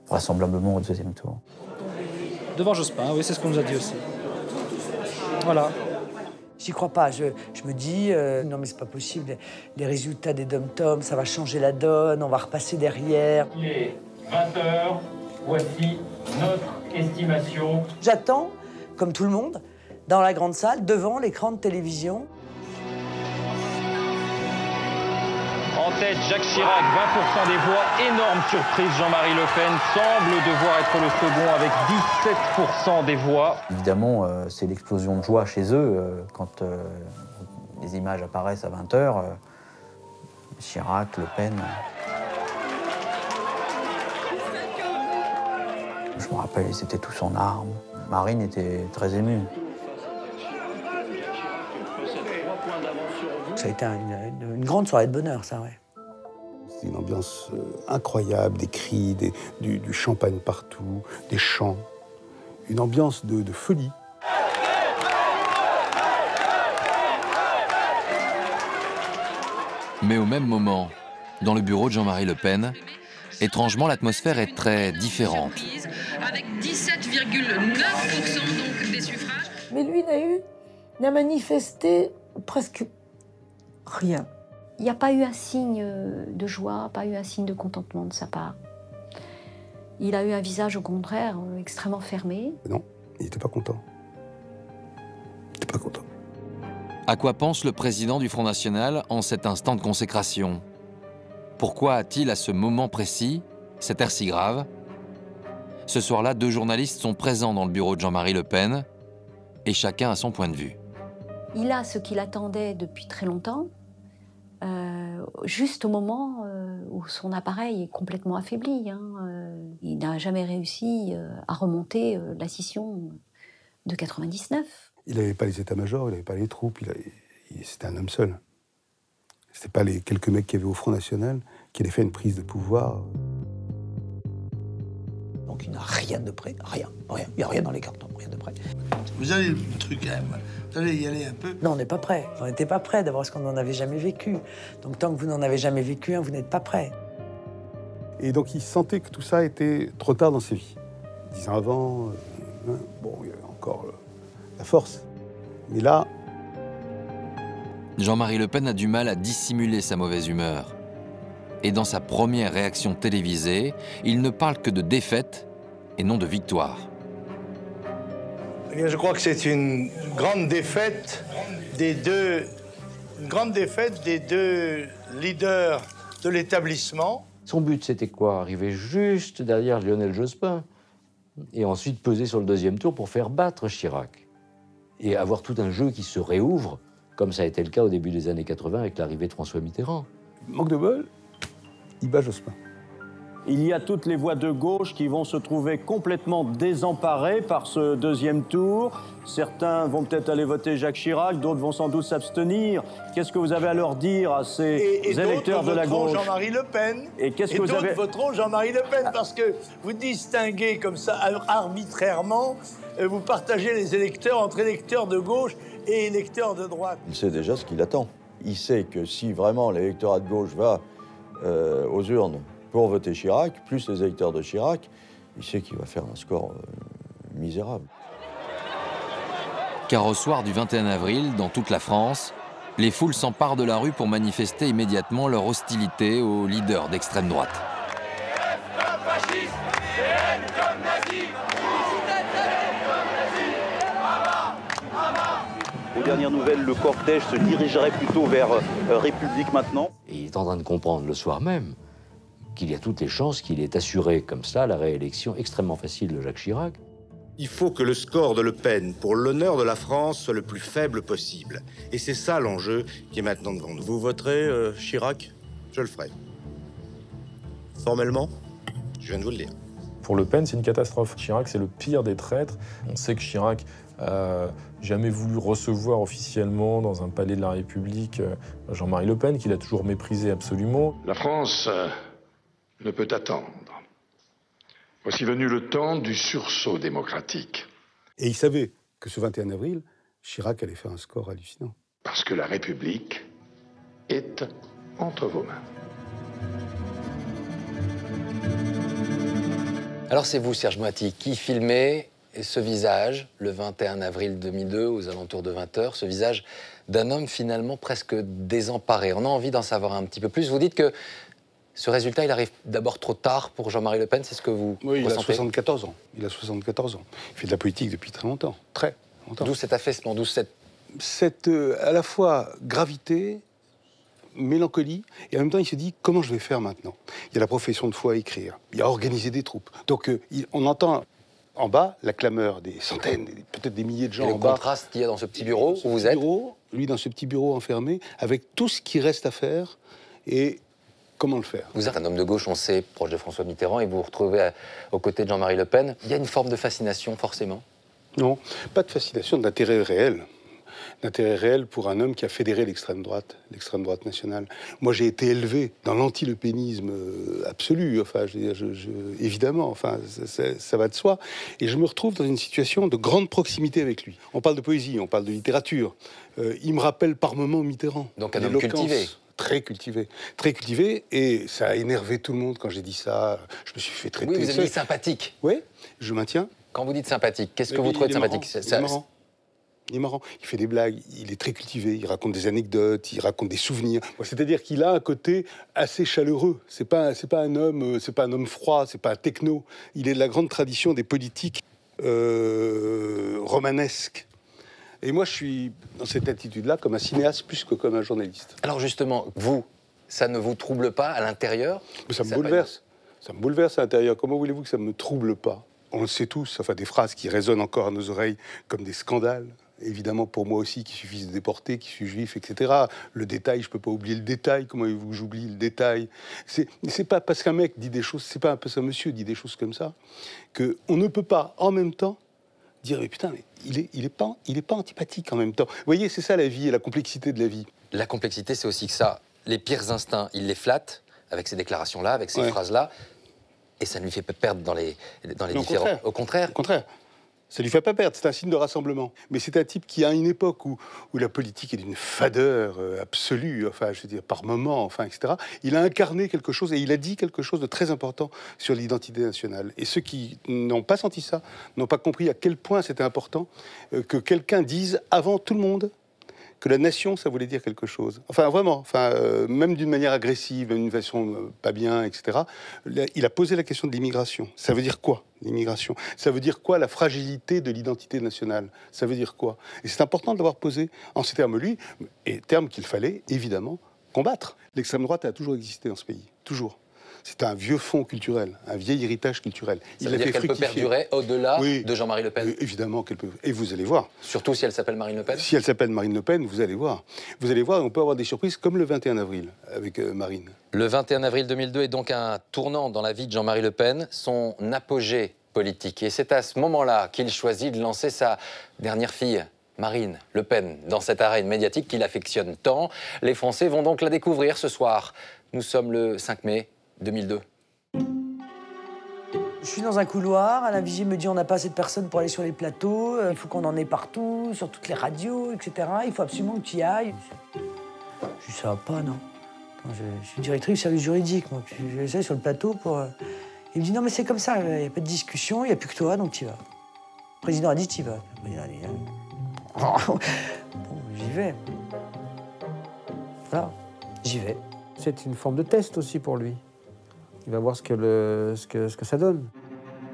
vraisemblablement au deuxième tour. Devant Jospin, oui, c'est ce qu'on nous a dit aussi. Voilà. J'y crois pas. Je me dis, non mais c'est pas possible. Les résultats des dom-toms, ça va changer la donne, on va repasser derrière. Il est 20h, voici notre estimation. J'attends, comme tout le monde, dans la grande salle, devant l'écran de télévision. En tête, Jacques Chirac, 20% des voix. Énorme surprise, Jean-Marie Le Pen semble devoir être le second avec 17% des voix. Évidemment, c'est l'explosion de joie chez eux quand les images apparaissent à 20h. Chirac, Le Pen. Je me rappelle, ils étaient tous en armes. Marine était très émue. Ça a été une grande soirée de bonheur, ça, ouais. C'est une ambiance incroyable, des cris, du champagne partout, des chants. Une ambiance de folie. Mais au même moment, dans le bureau de Jean-Marie Le Pen, étrangement, l'atmosphère est très différente. Avec 17,9% donc des suffrages. Mais lui n'a manifesté presque rien. Il n'y a pas eu un signe de joie, pas eu un signe de contentement de sa part. Il a eu un visage, au contraire, extrêmement fermé. Non, il n'était pas content. Il n'était pas content. À quoi pense le président du Front National en cet instant de consécration? Pourquoi a-t-il, à ce moment précis, cet air si grave? Ce soir-là, 2 journalistes sont présents dans le bureau de Jean-Marie Le Pen, et chacun a son point de vue. Il a ce qu'il attendait depuis très longtemps, juste au moment où son appareil est complètement affaibli. Il n'a jamais réussi à remonter la scission de 99. Il n'avait pas les états-majors, il n'avait pas les troupes, c'était un homme seul. C'était pas les quelques mecs qu'il y avait au Front National qui allaient faire une prise de pouvoir. Donc il n'a rien de prêt, rien. Il n'y a rien dans les cartons, rien de prêt. Vous allez le truc quand même. Vous allez y aller un peu. Non, on n'est pas prêt. On n'était pas prêt d'abord parce qu'on n'en avait jamais vécu. Donc tant que vous n'en avez jamais vécu, vous n'êtes pas prêt. Et donc il sentait que tout ça était trop tard dans sa vie. 10 ans avant, bon, il y avait encore la force. Mais là... Jean-Marie Le Pen a du mal à dissimuler sa mauvaise humeur. Et dans sa première réaction télévisée, il ne parle que de défaite et non de victoire. Eh bien, je crois que c'est une grande défaite des deux, leaders de l'établissement. Son but, c'était quoi? Arriver juste derrière Lionel Jospin et ensuite peser sur le deuxième tour pour faire battre Chirac. Et avoir tout un jeu qui se réouvre, comme ça a été le cas au début des années 80 avec l'arrivée de François Mitterrand. Manque de bol, il bat Jospin. Il y a toutes les voix de gauche qui vont se trouver complètement désemparées par ce deuxième tour. Certains vont peut-être aller voter Jacques Chirac, d'autres vont sans doute s'abstenir. Qu'est-ce que vous avez à leur dire à ces électeurs de la gauche? Jean-Marie Le Pen. Et qu'est-ce que vous avez... voteront Jean-Marie Le Pen parce que vous distinguez comme ça arbitrairement, vous partagez les électeurs entre électeurs de gauche et électeurs de droite. Il sait déjà ce qu'il attend. Il sait que si vraiment l'électorat de gauche va aux urnes pour voter Chirac, plus les électeurs de Chirac, il sait qu'il va faire un score misérable. Car au soir du 21 avril, dans toute la France, les foules s'emparent de la rue pour manifester immédiatement leur hostilité aux leaders d'extrême droite. Aux dernières nouvelles, le cortège se dirigerait plutôt vers République maintenant. Et il est en train de comprendre le soir même qu'il y a toutes les chances qu'il ait assuré comme ça la réélection extrêmement facile de Jacques Chirac. Il faut que le score de Le Pen pour l'honneur de la France soit le plus faible possible. Et c'est ça l'enjeu qui est maintenant devant nous. Vous voterez Chirac? Je le ferai. Formellement, je viens de vous le dire. Pour Le Pen, c'est une catastrophe. Chirac, c'est le pire des traîtres. On sait que Chirac n'a jamais voulu recevoir officiellement dans un palais de la République Jean-Marie Le Pen, qu'il a toujours méprisé absolument. La France ne peut attendre. Voici venu le temps du sursaut démocratique. Et il savait que ce 21 avril, Chirac allait faire un score hallucinant. Parce que la République est entre vos mains. Alors c'est vous, Serge Moati, qui filmez ce visage, le 21 avril 2002, aux alentours de 20h, ce visage d'un homme finalement presque désemparé. On a envie d'en savoir un petit peu plus. Vous dites que ce résultat, il arrive d'abord trop tard pour Jean-Marie Le Pen, c'est ce que vous Oui, il ressentez? a 74 ans. Il a 74 ans. Il fait de la politique depuis très longtemps. Très longtemps. D'où cet affaissement, d'où cette à la fois gravité, mélancolie, et en même temps, il se dit comment je vais faire maintenant. Il y a la profession de foi à écrire. Il y a organiser des troupes. Donc, on entend en bas la clameur des centaines, peut-être des milliers de gens et en bas. Le contraste qu'il y a dans ce petit bureau où vous êtes. Lui, dans ce petit bureau enfermé, avec tout ce qui reste à faire et comment le faire. Vous êtes un homme de gauche, on sait, proche de François Mitterrand, et vous vous retrouvez aux côtés de Jean-Marie Le Pen. Il y a une forme de fascination, forcément? Non, pas de fascination, d'intérêt réel. D'intérêt réel pour un homme qui a fédéré l'extrême droite nationale. Moi, j'ai été élevé dans l'anti-lepénisme absolu, enfin, évidemment, enfin, ça va de soi. Et je me retrouve dans une situation de grande proximité avec lui. On parle de poésie, on parle de littérature. Il me rappelle par moments Mitterrand. Donc un homme cultivé. Très cultivé, et ça a énervé tout le monde quand j'ai dit ça. Je me suis fait traiter. Oui, vous avez dit sympathique. Oui, je maintiens. Quand vous dites sympathique, qu'est-ce que vous trouvez de sympathique? Il est marrant, il fait des blagues, il est très cultivé, il raconte des anecdotes, il raconte des souvenirs. C'est-à-dire qu'il a un côté assez chaleureux. C'est pas un homme froid, c'est pas un techno. Il est de la grande tradition des politiques romanesques. Et moi, je suis dans cette attitude-là comme un cinéaste plus que comme un journaliste. Alors justement, vous, ça ne vous trouble pas à l'intérieur? Ça me bouleverse. Ça me bouleverse à l'intérieur. Comment voulez-vous que ça ne me trouble pas? On le sait tous, enfin des phrases qui résonnent encore à nos oreilles comme des scandales. Évidemment, pour moi aussi, qu'il suffise de déporter, qu'il suis juif, etc. Le détail, je peux pas oublier le détail. Comment voulez-vous que j'oublie le détail? C'est pas parce qu'un mec dit des choses, c'est pas parce qu'un monsieur dit des choses comme ça, qu'on ne peut pas, en même temps, dire mais putain, mais il est pas antipathique en même temps. Vous voyez, c'est ça la vie et la complexité de la vie. La complexité, c'est aussi que ça, les pires instincts, il les flatte avec ces déclarations-là, avec ces phrases-là, et ça ne lui fait pas perdre dans les différents. Au contraire. Ça lui fait pas perdre, c'est un signe de rassemblement. Mais c'est un type qui, à une époque où la politique est d'une fadeur absolue, enfin, je veux dire, par moment, enfin, etc., il a incarné quelque chose et il a dit quelque chose de très important sur l'identité nationale. Et ceux qui n'ont pas senti ça, n'ont pas compris à quel point c'était important que quelqu'un dise, avant tout le monde, que la nation, ça voulait dire quelque chose. Enfin, vraiment, même d'une manière agressive, d'une façon pas bien, etc. Il a posé la question de l'immigration. Ça veut dire quoi, l'immigration? Ça veut dire quoi, la fragilité de l'identité nationale? Ça veut dire quoi? Et c'est important de l'avoir posé en ces termes, lui, et termes qu'il fallait, évidemment, combattre. L'extrême droite a toujours existé dans ce pays, toujours. C'est un vieux fond culturel, un vieil héritage culturel. Ça veut dire qu'elle peut perdurer au-delà de Jean-Marie Le Pen? Évidemment qu'elle peut. Et vous allez voir. Surtout si elle s'appelle Marine Le Pen? Si elle s'appelle Marine Le Pen, vous allez voir. Vous allez voir, on peut avoir des surprises comme le 21 avril avec Marine. Le 21 avril 2002 est donc un tournant dans la vie de Jean-Marie Le Pen, son apogée politique. Et c'est à ce moment-là qu'il choisit de lancer sa dernière fille, Marine Le Pen, dans cette arène médiatique qu'il affectionne tant. Les Français vont donc la découvrir ce soir. Nous sommes le 5 mai 2002. Je suis dans un couloir, à la vigie me dit on n'a pas assez de personnes pour aller sur les plateaux, il faut qu'on en ait partout, sur toutes les radios, etc. Il faut absolument que tu y ailles. Je dis ça va pas, non. Je suis directrice du service juridique, moi. Je vais essayer sur le plateau pour... Il me dit non mais c'est comme ça, il n'y a pas de discussion, il n'y a plus que toi, donc tu y vas. Le président a dit tu y vas. Le président a dit, bon, j'y vais. Voilà, j'y vais. C'est une forme de test aussi pour lui. Il va voir ce que ça donne.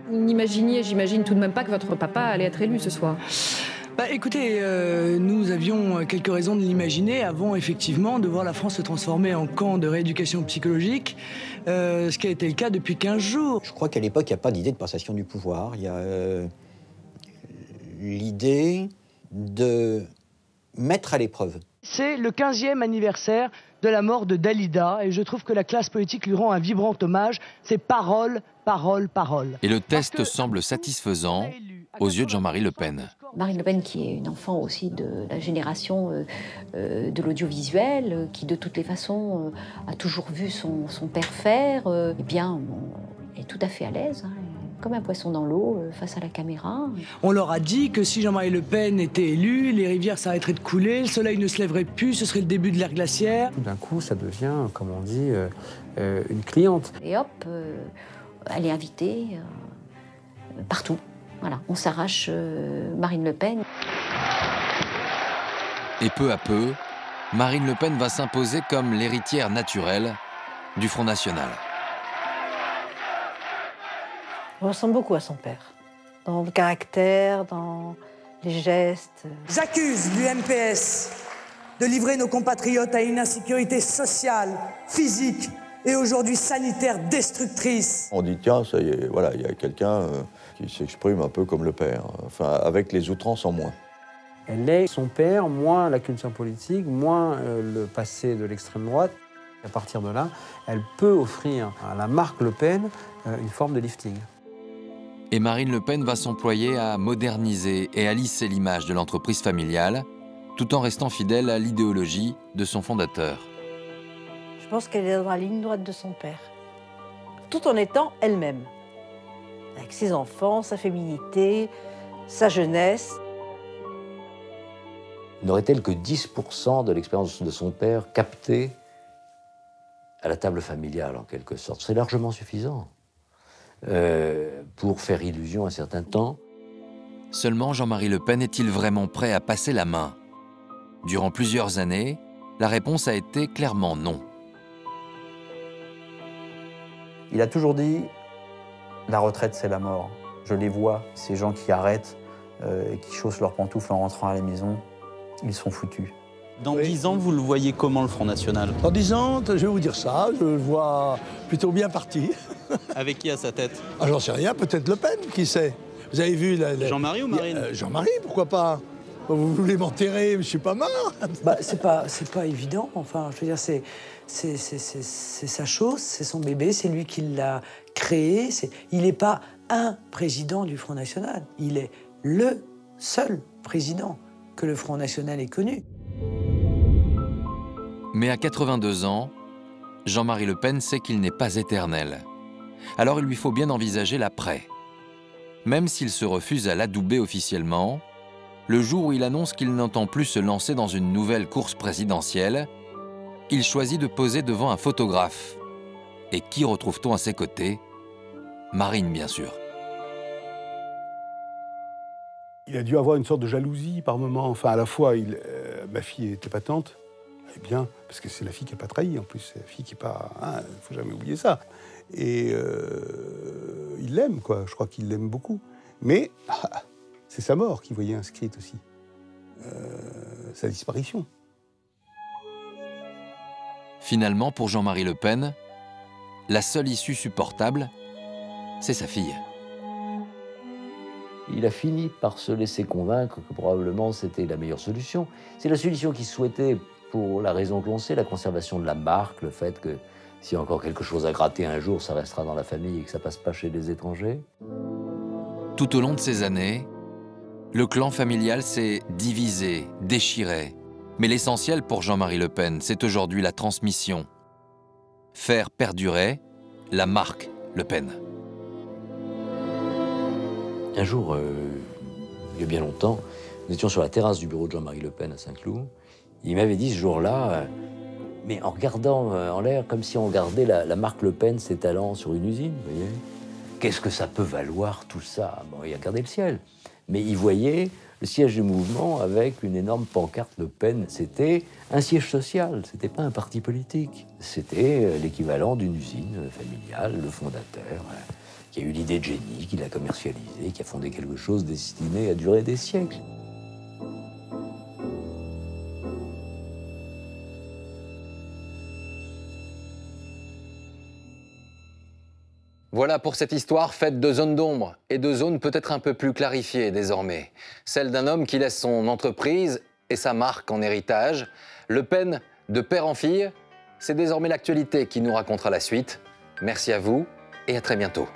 Vous n'imaginiez, j'imagine tout de même pas que votre papa allait être élu ce soir. Bah, écoutez, nous avions quelques raisons de l'imaginer avant effectivement de voir la France se transformer en camp de rééducation psychologique, ce qui a été le cas depuis 15 jours. Je crois qu'à l'époque, il n'y a pas d'idée de passation du pouvoir. Il y a l'idée de mettre à l'épreuve. C'est le 15e anniversaire de la mort de Dalida et je trouve que la classe politique lui rend un vibrant hommage. C'est parole, parole, parole. Et le test semble satisfaisant aux yeux de Jean-Marie Le Pen. Marine Le Pen, qui est une enfant aussi de la génération de l'audiovisuel, qui de toutes les façons a toujours vu son père faire, eh bien, elle est tout à fait à l'aise, hein, comme un poisson dans l'eau, face à la caméra. On leur a dit que si Jean-Marie Le Pen était élu, les rivières s'arrêteraient de couler, le soleil ne se lèverait plus, ce serait le début de l'ère glaciaire. D'un coup, ça devient, comme on dit, une cliente. Et hop, elle est invitée partout. Voilà, on s'arrache Marine Le Pen. Et peu à peu, Marine Le Pen va s'imposer comme l'héritière naturelle du Front National. On ressemble beaucoup à son père, dans le caractère, dans les gestes. J'accuse l'UMPS de livrer nos compatriotes à une insécurité sociale, physique et aujourd'hui sanitaire destructrice. On dit tiens, ça y est, voilà, il y a quelqu'un qui s'exprime un peu comme le père, enfin avec les outrances en moins. Elle est son père, moins la culture politique, moins le passé de l'extrême droite. À partir de là, elle peut offrir à la marque Le Pen une forme de lifting. Et Marine Le Pen va s'employer à moderniser et à lisser l'image de l'entreprise familiale, tout en restant fidèle à l'idéologie de son fondateur. Je pense qu'elle est dans la ligne droite de son père, tout en étant elle-même, avec ses enfants, sa féminité, sa jeunesse. N'aurait-elle que 10% de l'expérience de son père captée à la table familiale, en quelque sorte? C'est largement suffisant pour faire illusion un certain temps. Seulement, Jean-Marie Le Pen est-il vraiment prêt à passer la main? Durant plusieurs années, la réponse a été clairement non. Il a toujours dit « la retraite, c'est la mort ». Je les vois, ces gens qui arrêtent et qui chaussent leurs pantoufles en rentrant à la maison, ils sont foutus. Dans 10 ans, vous le voyez comment, le Front National? Dans 10 ans, je vais vous dire ça, je le vois plutôt bien parti. Avec qui à sa tête? Ah, j'en sais rien, peut-être Le Pen, qui sait. Vous avez vu... Jean-Marie ou Marine? Jean-Marie, pourquoi pas? Vous voulez m'enterrer, je suis pas mort. Bah, c'est pas évident, enfin, je veux dire, c'est sa chose, c'est son bébé, c'est lui qui l'a créé. Il n'est pas un président du Front National, il est le seul président que le Front National ait connu. Mais à 82 ans, Jean-Marie Le Pen sait qu'il n'est pas éternel. Alors il lui faut bien envisager l'après. Même s'il se refuse à l'adouber officiellement, le jour où il annonce qu'il n'entend plus se lancer dans une nouvelle course présidentielle, il choisit de poser devant un photographe. Et qui retrouve-t-on à ses côtés? Marine, bien sûr. Il a dû avoir une sorte de jalousie par moment. Enfin, à la fois, ma fille était patente, et bien, parce que c'est la fille qui n'a pas trahi, en plus. C'est la fille qui n'est pas... Il ne faut jamais oublier ça. Et il l'aime, quoi. Je crois qu'il l'aime beaucoup. Mais c'est sa mort qu'il voyait inscrite aussi. Sa disparition. Finalement, pour Jean-Marie Le Pen, la seule issue supportable, c'est sa fille. Il a fini par se laisser convaincre que probablement c'était la meilleure solution. C'est la solution qu'il souhaitait pour la raison que l'on sait, la conservation de la marque, le fait que s'il y a encore quelque chose à gratter un jour, ça restera dans la famille et que ça passe pas chez les étrangers. Tout au long de ces années, le clan familial s'est divisé, déchiré. Mais l'essentiel pour Jean-Marie Le Pen, c'est aujourd'hui la transmission. Faire perdurer la marque Le Pen. Un jour, il y a bien longtemps, nous étions sur la terrasse du bureau de Jean-Marie Le Pen à Saint-Cloud. Il m'avait dit ce jour-là, mais en regardant en l'air, comme si on regardait la marque Le Pen s'étalant sur une usine, vous voyez. Qu'est-ce que ça peut valoir tout ça? Bon, il regardait le ciel. Mais il voyait le siège du mouvement avec une énorme pancarte Le Pen. C'était un siège social, c'était pas un parti politique. C'était l'équivalent d'une usine familiale, le fondateur, qui a eu l'idée de génie, qui l'a commercialisé, qui a fondé quelque chose destiné à durer des siècles. Voilà pour cette histoire faite de zones d'ombre et de zones peut-être un peu plus clarifiées désormais. Celle d'un homme qui laisse son entreprise et sa marque en héritage. Le Pen de père en fille, c'est désormais l'actualité qui nous racontera la suite. Merci à vous et à très bientôt.